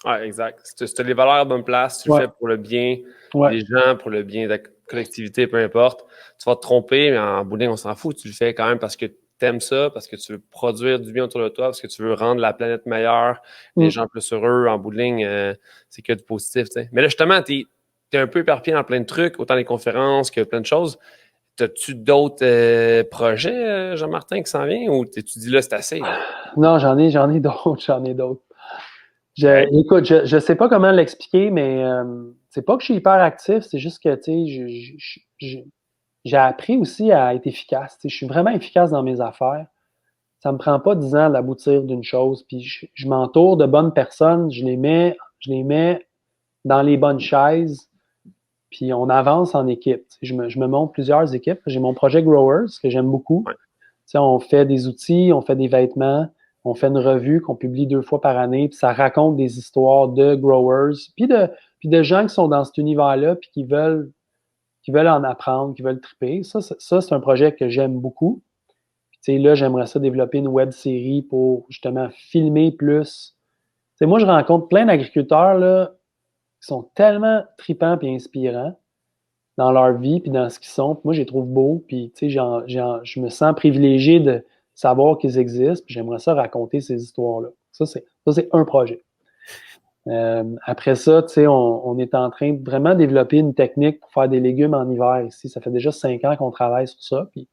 Oui, exact. Si tu as les valeurs à bonne place, tu le fais pour le bien des gens, pour le bien de la collectivité, peu importe. Tu vas te tromper, mais en bout de ligne, on s'en fout. Tu le fais quand même parce que tu aimes ça, parce que tu veux produire du bien autour de toi, parce que tu veux rendre la planète meilleure, les gens plus heureux. En bout de ligne, c'est que du positif. T'sais. Mais là, justement, tu es un peu éparpillé dans plein de trucs, autant les conférences que plein de choses. As-tu d'autres projets, Jean-Martin, qui s'en viennent, ou tu dis là, c'est assez? Là? Non, j'en ai d'autres. Écoute, je sais pas comment l'expliquer, mais c'est pas que je suis hyper actif, c'est juste que, j'ai appris aussi à être efficace. Je suis vraiment efficace dans mes affaires. Ça me prend pas 10 ans d'aboutir d'une chose. Puis je m'entoure de bonnes personnes, je les mets dans les bonnes chaises, puis on avance en équipe. Je me montre plusieurs équipes. J'ai mon projet Growers, que j'aime beaucoup. Ouais. On fait des outils, on fait des vêtements, on fait une revue qu'on publie 2 fois par année, puis ça raconte des histoires de growers, puis de gens qui sont dans cet univers-là, puis qui veulent en apprendre, qui veulent triper. Ça c'est un projet que j'aime beaucoup. Puis, là, j'aimerais ça développer une web série pour justement filmer plus. Moi, je rencontre plein d'agriculteurs là, qui sont tellement tripants et inspirants dans leur vie puis dans ce qu'ils sont. Puis moi, je les trouve beaux. Puis, je me sens privilégié de savoir qu'ils existent. Puis j'aimerais ça raconter ces histoires-là. Ça, c'est un projet. Après ça, on est en train de vraiment développer une technique pour faire des légumes en hiver ici. Ça fait déjà 5 ans qu'on travaille sur ça. Puis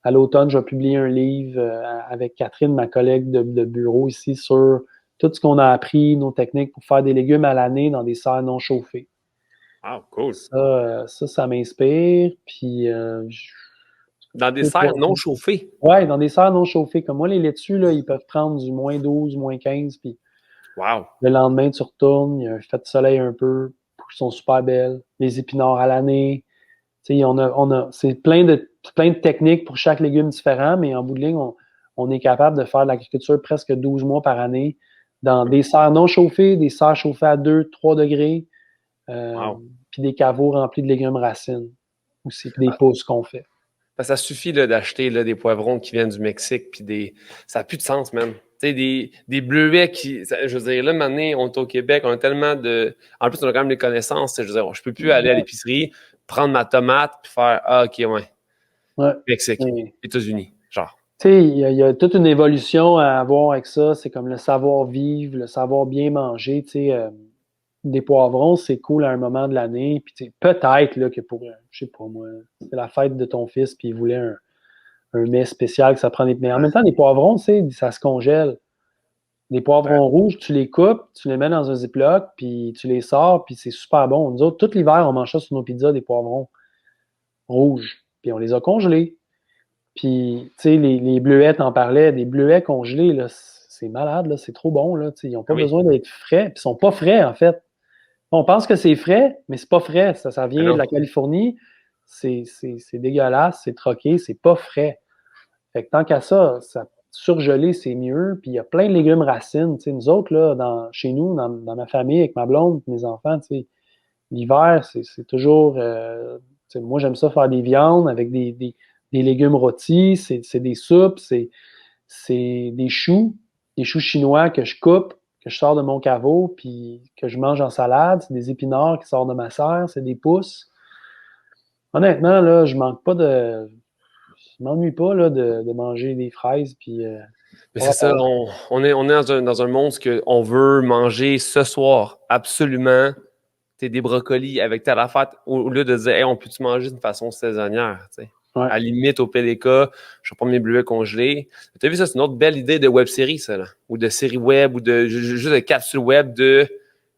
à l'automne, je vais publier un livre avec Catherine, ma collègue de bureau ici, sur tout ce qu'on a appris, nos techniques pour faire des légumes à l'année dans des serres non chauffées. Wow, cool. Ça m'inspire. Puis, dans des serres non chauffées? Oui, dans des serres non chauffées. Comme moi, les laitues, là, ils peuvent prendre du moins 12, moins 15. Puis le lendemain, tu retournes, il y a un fait de soleil un peu. Ils sont super belles. Les épinards à l'année. C'est plein de techniques pour chaque légume différent, mais en bout de ligne, on est capable de faire de l'agriculture presque 12 mois par année dans des serres non chauffées, des serres chauffées à 2-3 degrés, puis des caveaux remplis de légumes racines aussi, puis des pousses qu'on fait. Ça suffit là, d'acheter là, des poivrons qui viennent du Mexique, puis ça n'a plus de sens, même. sais, des bleuets qui, je veux dire, là, maintenant, on est au Québec, on a tellement de... En plus, on a quand même des connaissances, je veux dire, je peux plus aller à l'épicerie, prendre ma tomate, puis faire, ah, OK, Ouais. Mexique, Mais, États-Unis, genre. tu sais, il y a toute une évolution à avoir avec ça. C'est comme le savoir-vivre, le savoir bien manger. Tu sais, des poivrons, c'est cool à un moment de l'année. Puis tu sais, peut-être là, que pour, je sais pas moi, c'est la fête de ton fils, puis il voulait un mets spécial que ça prend des. Mais en même temps, des poivrons, tu sais, ça se congèle. Des poivrons rouges, tu les coupes, tu les mets dans un Ziploc, puis tu les sors, puis c'est super bon. Nous autres, tout l'hiver, on mange ça sur nos pizzas, des poivrons rouges. Puis on les a congelés. Puis, tu sais, les bleuets, t'en parlais, des bleuets congelés, là, c'est malade, là, c'est trop bon, là. Tu sais, ils n'ont pas Ah oui, besoin d'être frais. Puis ils sont pas frais, en fait. On pense que c'est frais, mais c'est pas frais. Ça mais vient de non. la Californie. C'est dégueulasse, c'est troqué, c'est pas frais. Fait que tant qu'à ça surgelé, c'est mieux. Puis il y a plein de légumes racines. Tu sais, nous autres, là, chez nous, dans ma famille, avec ma blonde, mes enfants, tu sais, l'hiver, c'est toujours. Tu sais, moi, j'aime ça faire des viandes avec des légumes rôtis, c'est des soupes, c'est des choux chinois que je coupe, que je sors de mon caveau, puis que je mange en salade. C'est des épinards qui sortent de ma serre, c'est des pousses. Honnêtement, là, je m'ennuie pas là, de manger des fraises, puis Mais c'est ça, on est dans un monde que on veut manger ce soir, absolument, des brocolis avec telle affaire, au lieu de dire, hey, on peut-tu manger d'une façon saisonnière, tu sais. ouais. À la limite, au PDK, je vais prendre mes bleuets congelés. Tu as vu ça, c'est une autre belle idée de web-série, ça, là. Ou de série web, ou de juste de capsule web de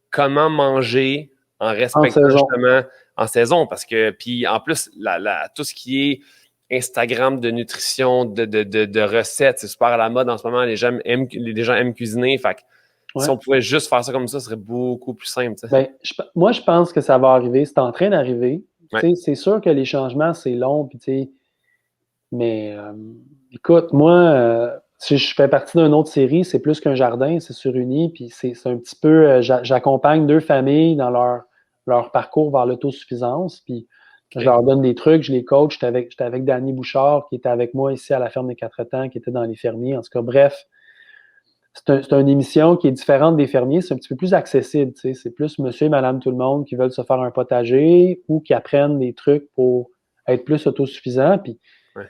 comment manger en En respectant saison. justement en saison. Parce que, puis en plus, tout ce qui est Instagram de nutrition, de recettes, c'est super à la mode en ce moment. Les gens aiment cuisiner. Fait que si Ouais. on pouvait juste faire ça comme ça, ce serait beaucoup plus simple, tu sais. Ben, moi, je pense que ça va arriver. C'est en train d'arriver. Ouais. Tu sais, c'est sûr que les changements, c'est long, puis tu sais, mais écoute, moi, si je fais partie d'une autre série, c'est plus qu'un jardin, c'est sur Uni, puis c'est un petit peu, j'accompagne deux familles dans leur parcours vers l'autosuffisance, puis je OK. leur donne des trucs, je les coach. J'étais avec Danny Bouchard, qui était avec moi ici à la ferme des Quatre Temps, qui était dans les fermiers. En tout cas, bref, c'est une émission qui est différente des fermiers, c'est un petit peu plus accessible, tu sais, c'est plus monsieur et madame tout le monde qui veulent se faire un potager ou qui apprennent des trucs pour être plus autosuffisants, puis Ouais.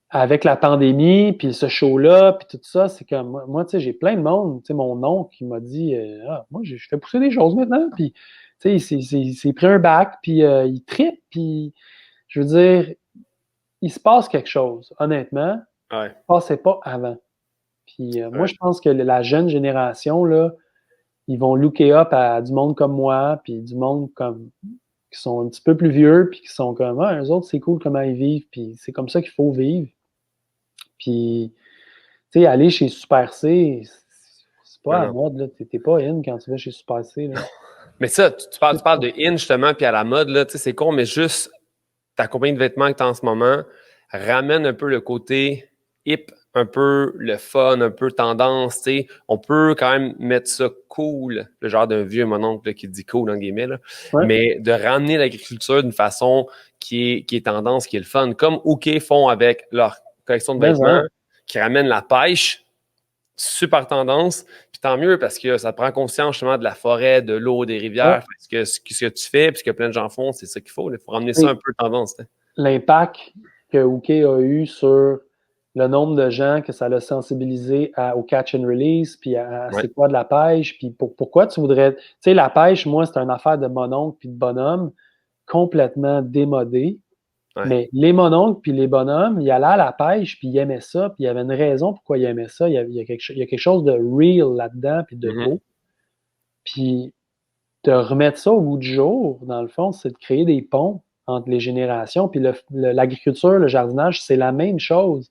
avec la pandémie, puis ce show-là, puis tout ça, c'est comme, moi, tu sais, j'ai plein de monde, tu sais, mon oncle qui m'a dit, moi, je fais pousser des choses maintenant, puis, tu sais, il s'est pris un bac, puis il trippe, puis, je veux dire, il se passe quelque chose, honnêtement, Ouais. il ne passait pas avant. Puis, moi, Ouais. je pense que la jeune génération, là, ils vont looker up à du monde comme moi, puis du monde comme qui sont un petit peu plus vieux, puis qui sont comme, ah, eux autres, c'est cool comment ils vivent, puis c'est comme ça qu'il faut vivre. Puis, tu sais, aller chez Super C, c'est pas Non, à la non. mode, là. T'es pas in quand tu vas chez Super C, là. Mais ça, tu parles de in justement, puis à la mode, là, tu sais, c'est con, mais juste ta compagnie de vêtements que tu as en ce moment ramène un peu le côté hip, un peu le fun, un peu tendance, tu sais. On peut quand même mettre ça cool, le genre d'un vieux mononcle là, qui dit cool, en guillemets, là. Ouais, Mais de ramener l'agriculture d'une façon qui est tendance, qui est le fun, comme OK font avec leur collection de mais vêtements, hein, qui ramène la pêche, super tendance. Puis tant mieux parce que ça prend conscience justement de la forêt, de l'eau, des ouais. rivières. Parce que ce que tu fais, puis ce que plein de gens font, c'est ça qu'il faut. Il faut ramener ça un Et peu tendance, tu sais. l'impact que OK a eu sur le nombre de gens que ça l'a sensibilisé au catch and release, puis à Ouais. c'est quoi de la pêche, puis pourquoi tu voudrais... Tu sais, la pêche, moi, c'est une affaire de mononcle puis de bonhomme complètement démodé. Ouais. Mais les mononcles puis les bonhommes, ils allaient à la pêche, puis ils aimaient ça, puis il y avait une raison pourquoi ils aimaient ça. Il y a quelque chose de real là-dedans, puis de Mhm. beau. Puis de remettre ça au goût du jour, dans le fond, c'est de créer des ponts entre les générations. Puis l'agriculture, le jardinage, c'est la même chose.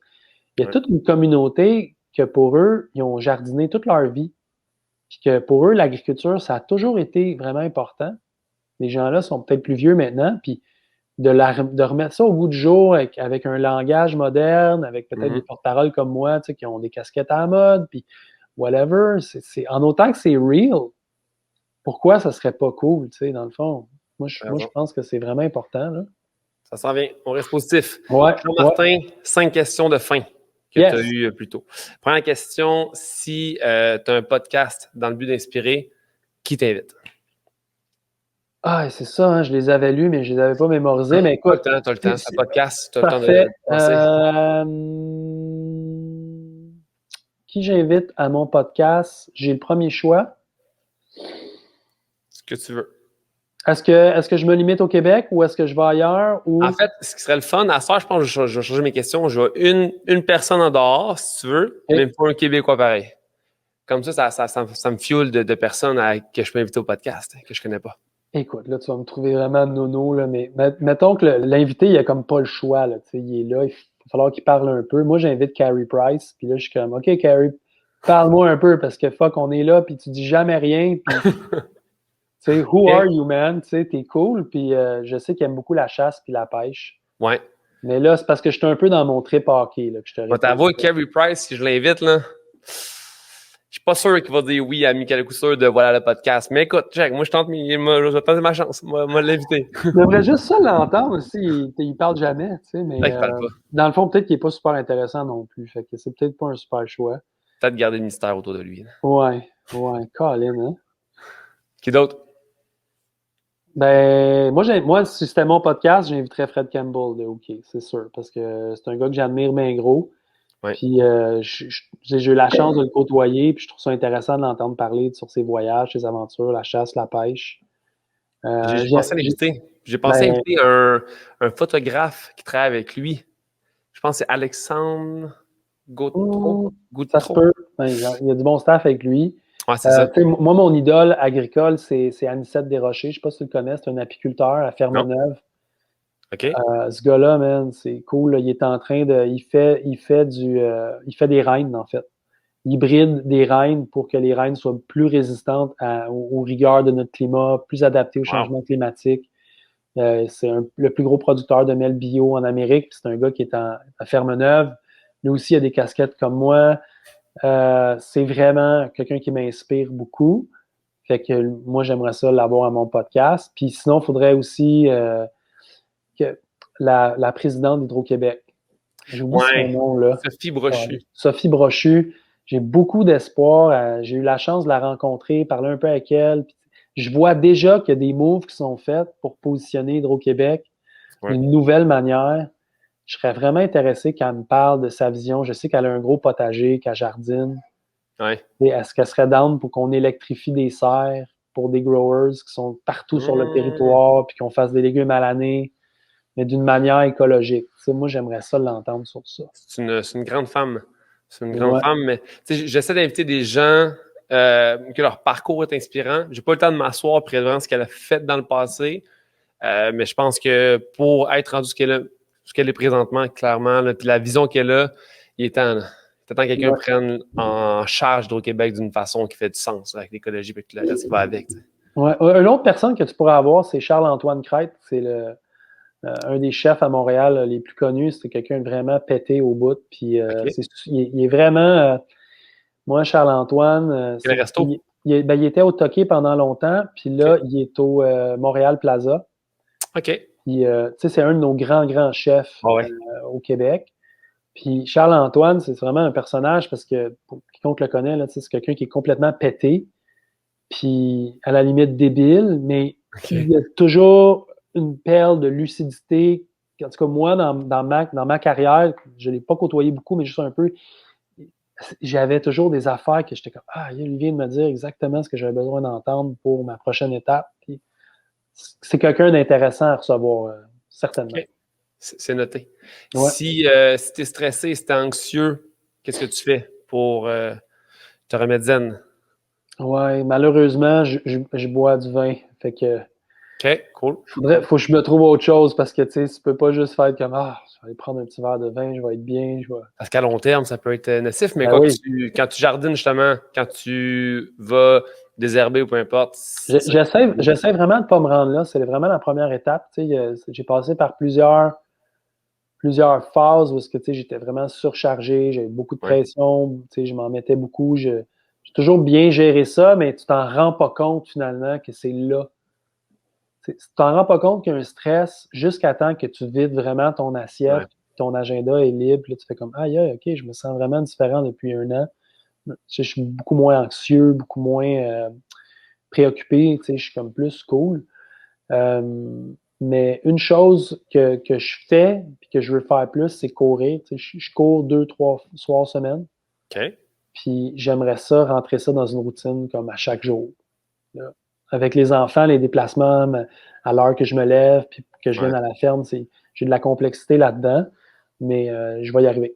Il y a Ouais. toute une communauté que pour eux, ils ont jardiné toute leur vie. Puis que pour eux, l'agriculture, ça a toujours été vraiment important. Les gens-là sont peut-être plus vieux maintenant, puis de remettre ça au goût du jour avec un langage moderne, avec peut-être des Mhm. porte-paroles comme moi, tu sais, qui ont des casquettes à la mode, puis whatever. En autant que c'est real, pourquoi ça serait pas cool, tu sais, dans le fond? T'as Moi, je raison. pense que c'est vraiment important, là. Ça s'en vient. On reste positif. Ouais, ouais. Jean-Martin, 5 questions de fin que tu as eu plus tôt. Première question, si tu as un podcast dans le but d'inspirer, qui t'invite? Ah, c'est ça, hein, je les avais lus, mais je les avais pas mémorisés. Mais écoute, t'as le temps. C'est un podcast, tu as le temps parfait. de penser. Qui j'invite à mon podcast? J'ai le premier choix. Ce que tu veux. Est-ce que je me limite au Québec ou est-ce que je vais ailleurs? Ou... En fait, ce qui serait le fun, à ça, je pense que je vais changer mes questions. Je vais une personne en dehors, si tu veux, mais pas un Québécois pareil. Comme ça me fuel de personnes que je peux inviter au podcast, que je connais pas. Écoute, là, tu vas me trouver vraiment nono, là, mais mettons que l'invité, il a comme pas le choix, là, il est là, il va falloir qu'il parle un peu. Moi, j'invite Carey Price, puis là, je suis comme, OK, Carey, parle-moi un peu, parce que fuck, on est là, puis tu dis jamais rien, puis, tu sais, who are you, man? Tu sais, t'es cool, puis je sais qu'il aime beaucoup la chasse puis la pêche. Ouais. Mais là, c'est parce que je suis un peu dans mon trip hockey, là, que je te réponds. T'avoues, Carey Price, si je l'invite, là, je suis pas sûr qu'il va dire oui à Michael Couture de voilà le podcast. Mais écoute, Jack, moi, je vais tenter ma chance. Moi, l'inviter. J'aimerais juste ça l'entendre aussi. Il parle jamais, tu sais, mais parle pas. dans le fond, peut-être qu'il est pas super intéressant non plus. Fait que c'est peut-être pas un super choix. Peut-être garder le mystère autour de lui. Là. Ouais, Colin, hein. Qui d'autre? Ben, moi, si c'était mon podcast, j'inviterais Fred Campbell de OK, c'est sûr, parce que c'est un gars que j'admire bien gros. Ouais. Puis j'ai eu la chance de le côtoyer, puis je trouve ça intéressant de l'entendre parler sur ses voyages, ses aventures, la chasse, la pêche. J'ai pensé à l'inviter. J'ai pensé à inviter un photographe qui travaille avec lui. Je pense que c'est Alexandre Gautreau. Ça se peut. Ben, il y a du bon staff avec lui. Ouais, c'est ça. Moi, mon idole agricole, c'est Anicette Desrochers. Je ne sais pas si tu le connais. C'est un apiculteur à Ferme-Neuve. OK. Ce gars-là, man, c'est cool. Là. Il est en train de. Il fait des reines, en fait. Il bride des reines pour que les reines soient plus résistantes aux rigueurs de notre climat, plus adaptées au changement climatique. C'est le plus gros producteur de miel bio en Amérique. C'est un gars qui est à Ferme-Neuve. Lui aussi, il a des casquettes comme moi. C'est vraiment quelqu'un qui m'inspire beaucoup. Fait que moi, j'aimerais ça l'avoir à mon podcast. Puis sinon, il faudrait aussi que la présidente d'Hydro-Québec. J'oublie son nom, là. Sophie Brochu. Sophie Brochu. J'ai beaucoup d'espoir. J'ai eu la chance de la rencontrer, parler un peu avec elle. Puis, je vois déjà qu'il y a des moves qui sont faits pour positionner Hydro-Québec d'une nouvelle manière. Je serais vraiment intéressé qu'elle me parle de sa vision. Je sais qu'elle a un gros potager, qu'elle jardine. Ouais. Est-ce qu'elle serait down pour qu'on électrifie des serres pour des growers qui sont partout sur le territoire, puis qu'on fasse des légumes à l'année, mais d'une manière écologique? Tu sais, moi, j'aimerais ça l'entendre sur ça. C'est une grande femme. C'est une grande femme, mais j'essaie d'inviter des gens que leur parcours est inspirant. J'ai pas le temps de m'asseoir et de voir ce qu'elle a fait dans le passé, mais je pense que pour être rendu ce qu'elle est présentement, clairement, là, puis la vision qu'elle a, il est temps que quelqu'un prenne en charge d'Hydro-Québec d'une façon qui fait du sens là, avec l'écologie et tout le reste qui va avec. Ouais. Une autre personne que tu pourrais avoir, c'est Charles-Antoine Crête. C'est un des chefs à Montréal les plus connus. C'est quelqu'un de vraiment pété au bout. Puis il est vraiment... moi, Charles-Antoine... Quel resto? il était au Toqué pendant longtemps. Puis là, il est au Montréal Plaza. OK. Puis, c'est un de nos grands chefs au Québec. Puis Charles-Antoine, c'est vraiment un personnage parce que, pour quiconque le connaît, là, c'est quelqu'un qui est complètement pété, puis à la limite débile, mais il y a toujours une perle de lucidité. En tout cas, moi, dans ma carrière, je ne l'ai pas côtoyé beaucoup, mais juste un peu, j'avais toujours des affaires que j'étais comme « Ah, il vient de me dire exactement ce que j'avais besoin d'entendre pour ma prochaine étape. » Puis c'est quelqu'un d'intéressant à recevoir, certainement. Okay. C'est noté. Ouais. Si tu es stressé, si tu es anxieux, qu'est-ce que tu fais pour te remettre zen? Ouais, malheureusement, je bois du vin. Fait que. OK, cool. Faut que je me trouve autre chose parce que tu peux pas juste faire comme je vais aller prendre un petit verre de vin, je vais être bien. Parce qu'à long terme, ça peut être nocif, mais quand tu jardines justement, quand tu vas désherber ou peu importe. J'essaie vraiment de pas me rendre là. C'est vraiment la première étape. J'ai passé par plusieurs phases où j'étais vraiment surchargé, j'avais beaucoup de pression, je m'en mettais beaucoup. J'ai toujours bien géré ça, mais tu t'en rends pas compte finalement que c'est là. Tu t'en rends pas compte qu'il y a un stress jusqu'à temps que tu vides vraiment ton assiette ton agenda est libre, puis là, tu fais comme, ah, yeah, OK, je me sens vraiment différent depuis un an. Je suis beaucoup moins anxieux, beaucoup moins préoccupé, je suis comme plus cool. Mais une chose que je fais et que je veux faire plus, c'est courir. Je cours 2-3 soirs semaine. OK. Puis j'aimerais ça, rentrer ça dans une routine comme à chaque jour. Là. Avec les enfants, les déplacements à l'heure que je me lève puis que je vienne à la ferme, j'ai de la complexité là-dedans, mais je vais y arriver.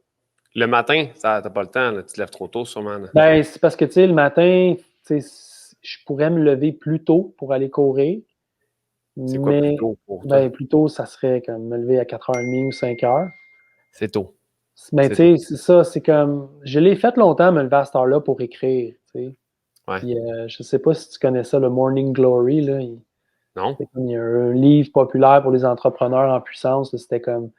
Le matin, t'as pas le temps, là, tu te lèves trop tôt sûrement. Là. Ben, c'est parce que le matin, je pourrais me lever plus tôt pour aller courir. C'est quoi plus Mais tôt pour toi? plutôt, ça serait comme me lever à 4h30 ou 5h. C'est tôt. Ben, C'est tôt. c'est ça, c'est comme. Je l'ai fait longtemps, me lever à cette heure-là pour écrire, Ouais. Puis, je sais pas si tu connais ça, le Morning Glory, là. Non? Il y a un livre populaire pour les entrepreneurs en puissance, là, c'était comme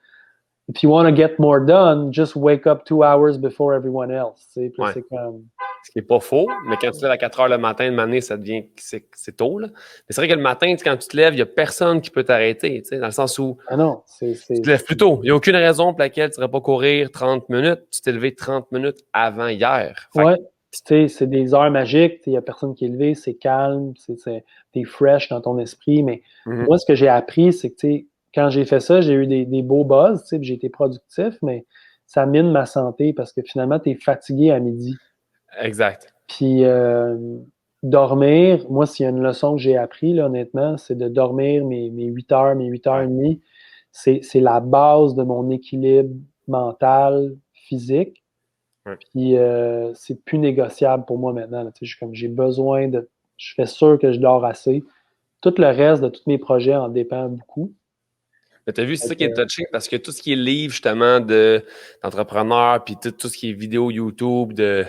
If you want to get more done, just wake up 2 hours before everyone else. Puis Ouais. c'est comme. Ce qui n'est pas faux, mais quand tu te lèves à 4 heures le matin, de année, ça devient c'est tôt. Là. Mais c'est vrai que le matin, quand tu te lèves, il n'y a personne qui peut t'arrêter, dans le sens où Ah non, tu te lèves plus tôt. Il n'y a aucune raison pour laquelle tu ne devrais pas courir 30 minutes. Tu t'es levé 30 minutes avant hier. Ouais. C'est des heures magiques. Il n'y a personne qui est levé, c'est calme, t'es fresh dans ton esprit. Mais moi, ce que j'ai appris, c'est que quand j'ai fait ça, j'ai eu des beaux buzz, j'ai été productif, mais ça mine ma santé parce que finalement, tu es fatigué à midi. Exact. Puis dormir, moi, s'il y a une leçon que j'ai appris, là, honnêtement, c'est de dormir mes 8 heures, mes 8 heures et demie. C'est la base de mon équilibre mental, physique. Ouais. Puis c'est plus négociable pour moi maintenant. Là, j'ai besoin de. Je fais sûr que je dors assez. Tout le reste de tous mes projets en dépend beaucoup. Mais tu as vu, c'est ça qui est touché parce que tout ce qui est livre, justement, d'entrepreneurs, puis tout ce qui est vidéo YouTube, de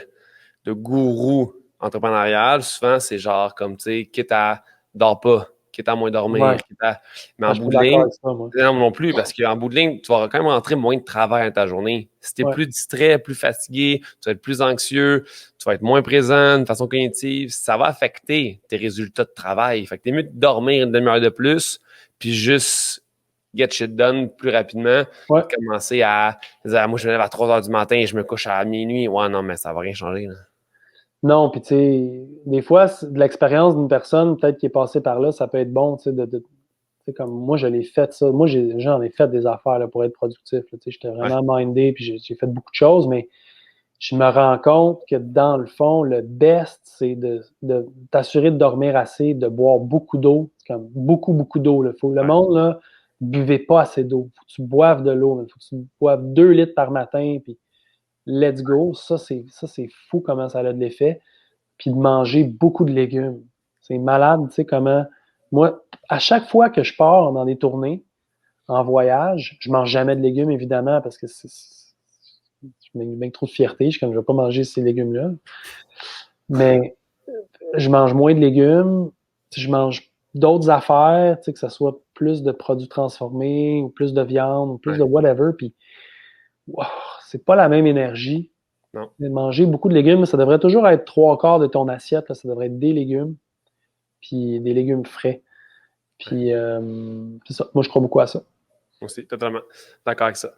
gourou entrepreneurial, souvent, c'est genre comme, tu sais, quitte à dors pas, quitte à moins dormir, Ouais. quitte à. Mais Je en suis bout pas de d'accord ligne, avec ça, moi. non plus, parce qu'en bout de ligne, tu vas quand même rentrer moins de travail dans ta journée. Si tu es plus distrait, plus fatigué, tu vas être plus anxieux, tu vas être moins présent de façon cognitive, ça va affecter tes résultats de travail. Fait que t'es mieux de dormir une demi-heure de plus, puis juste get shit done plus rapidement, commencer à dire, moi, je me lève à 3 heures du matin et je me couche à minuit. Ouais, non, mais ça va rien changer, là. Non, puis tu sais, des fois, de l'expérience d'une personne, peut-être qui est passée par là, ça peut être bon, tu sais, comme moi, je l'ai fait ça. Moi, j'en ai fait des affaires là, pour être productif. J'étais vraiment mindé, puis j'ai fait beaucoup de choses, mais je me rends compte que dans le fond, le best, c'est de t'assurer de dormir assez, de boire beaucoup d'eau, comme beaucoup, beaucoup d'eau. Le monde, là, buvez pas assez d'eau. Faut que tu boives de l'eau. Faut que tu boives 2 litres par matin, puis let's go. Ça, c'est fou comment ça a de l'effet. Puis de manger beaucoup de légumes. C'est malade, tu sais, comment. Moi, à chaque fois que je pars dans des tournées, en voyage, je mange jamais de légumes, évidemment, parce que je mets bien trop de fierté. Je suis comme, je vais pas manger ces légumes-là. Mais je mange moins de légumes. Je mange d'autres affaires, que ce soit plus de produits transformés, ou plus de viande, ou plus de whatever. Puis, wow, c'est pas la même énergie. Non. Manger beaucoup de légumes, ça devrait toujours être 3/4 de ton assiette. Là, ça devrait être des légumes, puis des légumes frais. Puis, c'est ça. Moi, je crois beaucoup à ça. Aussi, totalement. D'accord avec ça.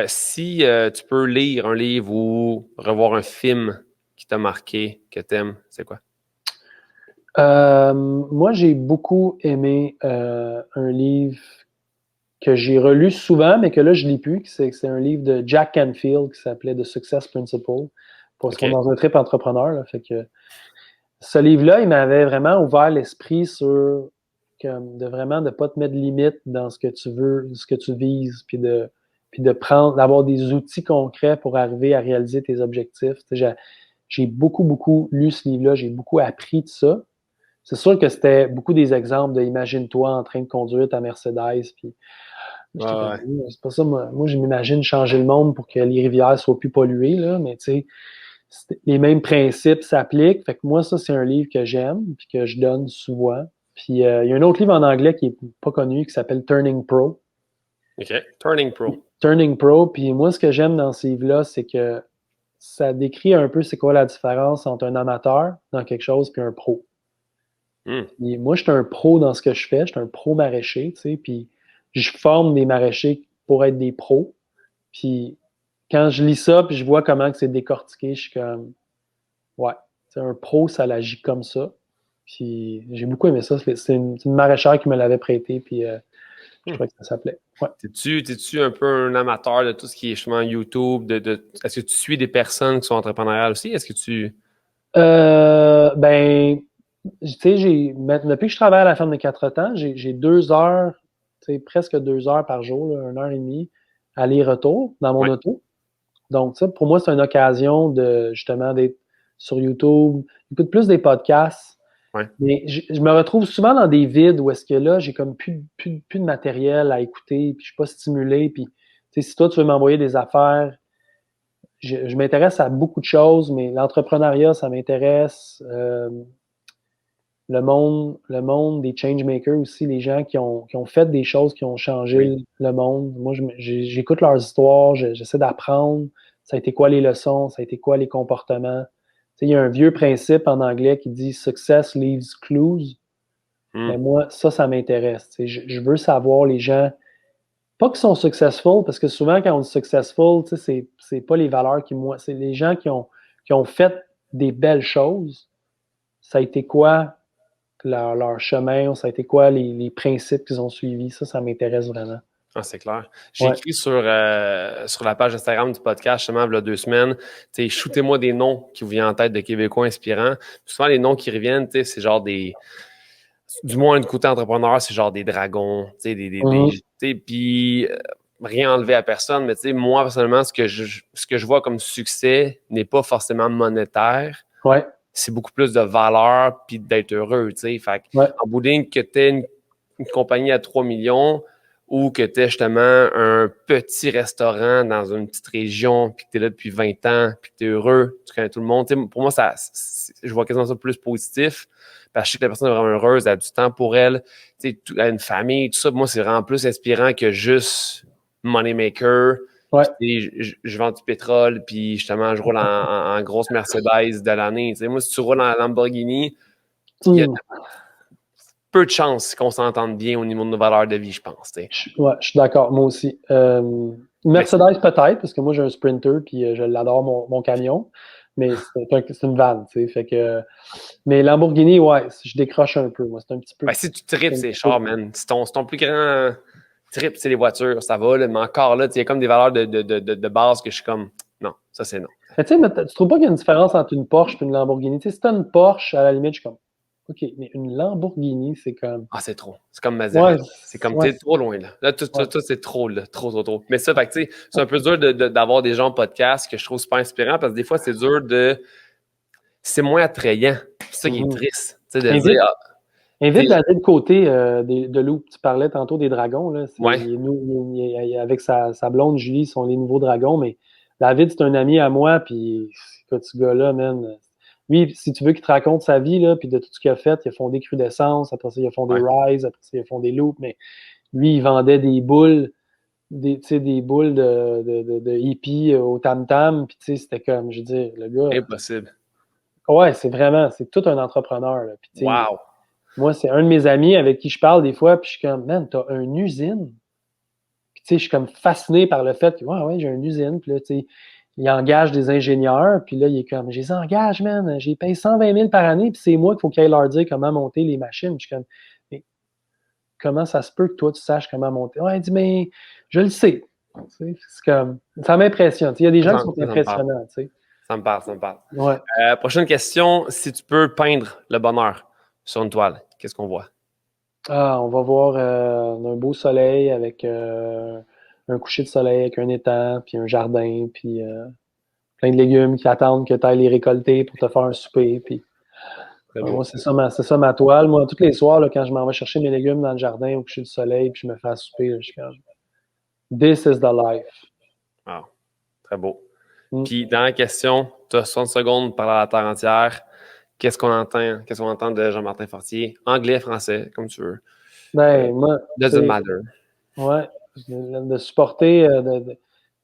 Si tu peux lire un livre ou revoir un film qui t'a marqué, que t'aimes, c'est quoi? Moi, j'ai beaucoup aimé un livre que j'ai relu souvent, mais que là, je ne lis plus. C'est un livre de Jack Canfield qui s'appelait The Success Principle. Parce qu'on est dans un trip entrepreneur. Là, fait que ce livre-là, il m'avait vraiment ouvert l'esprit sur de vraiment ne pas te mettre de limite dans ce que tu veux, ce que tu vises, puis d'avoir des outils concrets pour arriver à réaliser tes objectifs. J'ai beaucoup, beaucoup lu ce livre-là, j'ai beaucoup appris de ça. C'est sûr que c'était beaucoup des exemples de imagine-toi en train de conduire ta Mercedes, puis c'est pas ça, moi je m'imagine changer le monde pour que les rivières soient plus polluées, là, mais tu sais, les mêmes principes s'appliquent. Fait que moi, ça, c'est un livre que j'aime, puis que je donne souvent. Puis il y a un autre livre en anglais qui est pas connu, qui s'appelle Turning Pro. OK. Turning Pro. Turning Pro. Puis moi, ce que j'aime dans ce livre-là, c'est que ça décrit un peu c'est quoi la différence entre un amateur dans quelque chose puis un pro. Et moi, je suis un pro dans ce que je fais. Je suis un pro maraîcher, tu sais, puis je forme des maraîchers pour être des pros. Puis quand je lis ça, puis je vois comment que c'est décortiqué, je suis comme, ouais, c'est un pro, ça l'agit comme ça. Puis j'ai beaucoup aimé ça. C'est une maraîchère qui me l'avait prêté, puis je trouvais que ça s'appelait. Ouais. T'es-tu un peu un amateur de tout ce qui est justement YouTube? Est-ce que tu suis des personnes qui sont entrepreneuriales aussi? Est-ce que tu. Ben, tu sais, depuis que je travaille à la ferme de 4 temps, j'ai 2 heures, tu sais, presque 2 heures par jour, là, 1 heure et demie, aller-retour dans mon Ouais, auto. Donc, ça, pour moi, c'est une occasion de justement d'être sur YouTube. J'écoute plus des podcasts, ouais. mais je me retrouve souvent dans des vides où est-ce que là, j'ai comme plus de matériel à écouter, puis je suis pas stimulé. Puis, tu sais, si toi, tu veux m'envoyer des affaires, je m'intéresse à beaucoup de choses, mais l'entrepreneuriat, ça m'intéresse. Le monde des changemakers aussi, les gens qui ont fait des choses qui ont changé Oui. le monde. Moi, j'écoute leurs histoires, j'essaie d'apprendre. Ça a été quoi les leçons, ça a été quoi les comportements. Tu sais, il y a un vieux principe en anglais qui dit Success leaves clues. Hmm. Mais moi, ça m'intéresse. Tu sais, je veux savoir les gens, pas qu'ils sont successful, parce que souvent, quand on dit successful, tu sais, c'est pas les valeurs qui, moi, c'est les gens qui ont fait des belles choses. Ça a été quoi leur chemin, ça a été quoi les principes qu'ils ont suivis. Ça m'intéresse vraiment. Ah, c'est clair. J'ai Ouais. écrit sur la page Instagram du podcast, justement, il y a 2 semaines, tu sais, shootez-moi des noms qui vous viennent en tête de Québécois inspirants. Puis souvent, les noms qui reviennent, tu sais, c'est genre du moins, du côté entrepreneur, c'est genre des dragons, tu sais, Mhm. tu sais, puis rien enlevé à personne, mais tu sais, moi, personnellement, ce que je vois comme succès n'est pas forcément monétaire. Ouais, C'est beaucoup plus de valeur puis d'être heureux, tu sais. Fait ouais. en bout de ligne, que tu aies une compagnie à 3 millions ou que tu aies justement un petit restaurant dans une petite région puis que tu es là depuis 20 ans puis que tu es heureux, tu connais tout le monde. Tu sais, pour moi, je vois quasiment ça plus positif parce que je sais que la personne est vraiment heureuse, elle a du temps pour elle, tu sais, elle a une famille, tout ça. Pour moi, c'est vraiment plus inspirant que juste money maker. Ouais. Puis, je vends du pétrole, puis justement, je roule en grosse Mercedes de l'année. Tu sais, moi, si tu roules en Lamborghini, il y a Hmm. peu de chances qu'on s'entende bien au niveau de nos valeurs de vie, je pense. Tu sais. Ouais, je suis d'accord, moi aussi. Mais Mercedes peut-être, parce que moi j'ai un Sprinter puis je l'adore mon camion, mais c'est une vanne, tu sais. Fait que, mais Lamborghini, ouais, je décroche un peu. Moi, c'est un petit peu. si tu tripes C'est un ces petit peu. chars, man, si ton plus grand trip, c'est les voitures, ça va, là, mais encore là, il y a comme des valeurs de base que je suis comme, non, ça c'est non. Mais tu sais, tu trouves pas qu'il y a une différence entre une Porsche et une Lamborghini? Tu sais, si t'as une Porsche, à la limite, je suis comme, OK, mais une Lamborghini, c'est comme. Ah, c'est trop. C'est comme Ouais, Maserati. C'est comme, tu ouais, sais, trop loin, là. Là, tout, ouais. tout, tout, c'est trop, là. Trop, trop, trop. Mais ça, fait que, tu sais, c'est un peu dur d'avoir des gens en podcast que je trouve super inspirants parce que des fois, c'est dur c'est moins attrayant. C'est ça qui est Mhm. triste. Tu sais, de Invite, dire, invite tu sais, David Côté de Loup. Tu parlais tantôt des dragons. Là. ouais, Avec sa blonde Julie, ils sont les nouveaux dragons. Mais David, c'est un ami à moi. Puis, écoute, ce gars-là, man, lui, si tu veux qu'il te raconte sa vie, là, puis de tout ce qu'il a fait, il a fondé Crudescence, après ça, il a fondé ouais. Rise, après ça, il a fondé Loop. Mais lui, il vendait des boules, tu sais, des boules de hippie au tam-tam. Puis, tu sais, c'était comme, je veux dire, le gars, Impossible. ouais, c'est tout un entrepreneur. Là. Puis, tu sais, Wow. moi, c'est un de mes amis avec qui je parle des fois, puis je suis comme, man, t'as une usine. Puis, tu sais, je suis comme fasciné par le fait que, ouais, ouais, j'ai une usine. Puis là, tu sais, il engage des ingénieurs, puis là, il est comme, je les engage, man, j'ai payé 120 000 par année, puis c'est moi qu'il faut qu'il aille leur dire comment monter les machines. Puis je suis comme, mais comment ça se peut que toi, tu saches comment monter? Ouais, il dit, mais je le sais. Tu sais, c'est comme, ça m'impressionne. Tu sais, il y a des gens qui sont Ça me parle. impressionnants, tu sais. Ça me parle, ça me parle. Ouais. Prochaine question. Si tu peux peindre le bonheur sur une toile, qu'est-ce qu'on voit? Ah, on va voir un beau soleil avec un coucher de soleil avec un étang, puis un jardin, puis plein de légumes qui attendent que tu ailles les récolter pour te faire un souper. Puis, Très moi, beau. c'est ça ma toile. Moi, tous les soirs, là, quand je m'en vais chercher mes légumes dans le jardin au coucher du soleil, puis je me fais à souper, là, je suis comme, This is the life. Wow. Très beau. Mm. Puis, dans la question, tu as 60 secondes pour parler à la terre entière. Qu'est-ce qu'on entend? Qu'est-ce qu'on entend de Jean-Martin Fortier? Anglais, français, comme tu veux. Euh, Ben, moi, tu doesn't sais, matter. ouais, de supporter, tu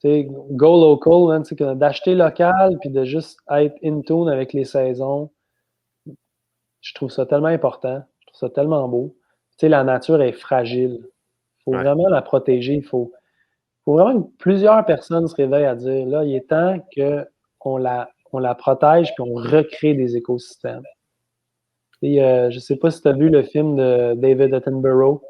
sais, go local, hein, tu sais, d'acheter local, puis de juste être in tune avec les saisons. Je trouve ça tellement important. Je trouve ça tellement beau. Tu sais, la nature est fragile. Il faut Ouais. vraiment la protéger. Il faut faut vraiment que plusieurs personnes se réveillent à dire, là, il est temps qu'on la protège puis on recrée des écosystèmes. Et, je sais pas si tu as vu le film de David Attenborough.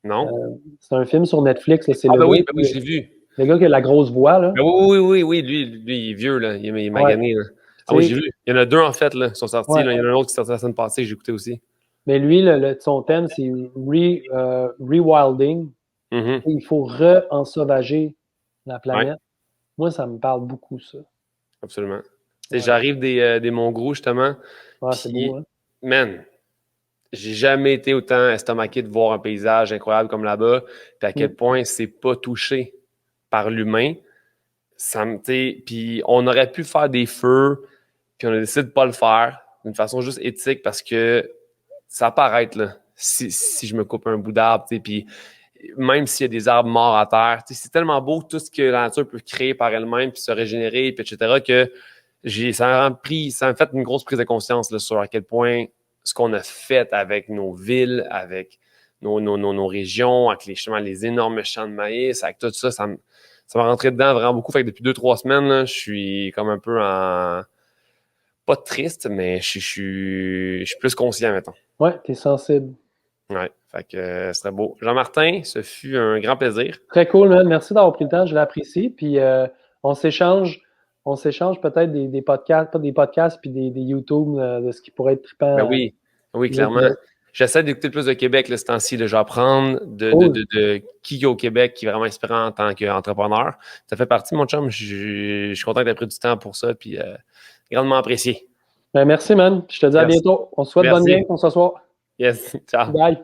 Non? C'est un film sur Netflix. C'est Ah le ben gars, oui, je l'ai vu. le gars qui a la grosse voix, là. Ben oui, lui, il est vieux, là. Il est Ouais. magané, là. Ah Tu oui, sais, j'ai vu. Il y en a deux, en fait, là, qui sont sortis. ouais. Là. Il y en a un autre qui est sorti la semaine passée, que j'ai écouté aussi. Mais lui, son thème, c'est rewilding. Mhm. Il faut re-ensauvager la Ouais, planète. Moi, ça me parle beaucoup, ça. absolument. Tu sais, Ouais. j'arrive des Monts-Gros, justement, Ah, c'est beau, puis, hein? man, j'ai jamais été autant estomaqué de voir un paysage incroyable comme là-bas, puis à quel Mm. point c'est pas touché par l'humain. Ça me, tu sais, puis on aurait pu faire des feux, puis on a décidé de pas le faire d'une façon juste éthique parce que ça paraît là. Si je me coupe un bout d'arbre, tu sais, puis même s'il y a des arbres morts à terre, tu sais, c'est tellement beau tout ce que la nature peut créer par elle-même, puis se régénérer, puis etc., que ça m'a fait une grosse prise de conscience là, sur à quel point ce qu'on a fait avec nos villes, avec nos régions, avec les énormes champs de maïs, avec tout ça, ça m'a rentré dedans vraiment beaucoup. Fait que depuis 2, 3 semaines, là, je suis comme un peu en... Pas triste, mais je suis plus conscient, mettons. Ouais, t'es sensible. Ouais, fait que ce serait beau. Jean-Martin, ce fut un grand plaisir. Très cool, man. Merci d'avoir pris le temps, je l'apprécie. Puis on s'échange, on s'échange peut-être des podcasts, pas des podcasts, puis des YouTube de ce qui pourrait être Ben trippant oui, plus au clairement. Québec. J'essaie d'écouter plus de Québec là, ce temps-ci. Là. Je vais apprendre Cool. de qui est au Québec qui est vraiment inspirant en tant qu'entrepreneur. Ça fait partie, mon chum. Je suis content d'avoir pris du temps pour ça, puis grandement apprécié. Ben, merci, man. Je te dis à Merci. bientôt. On se souhaite bonne game Merci. pour ce soir. Yes, ciao. Bye.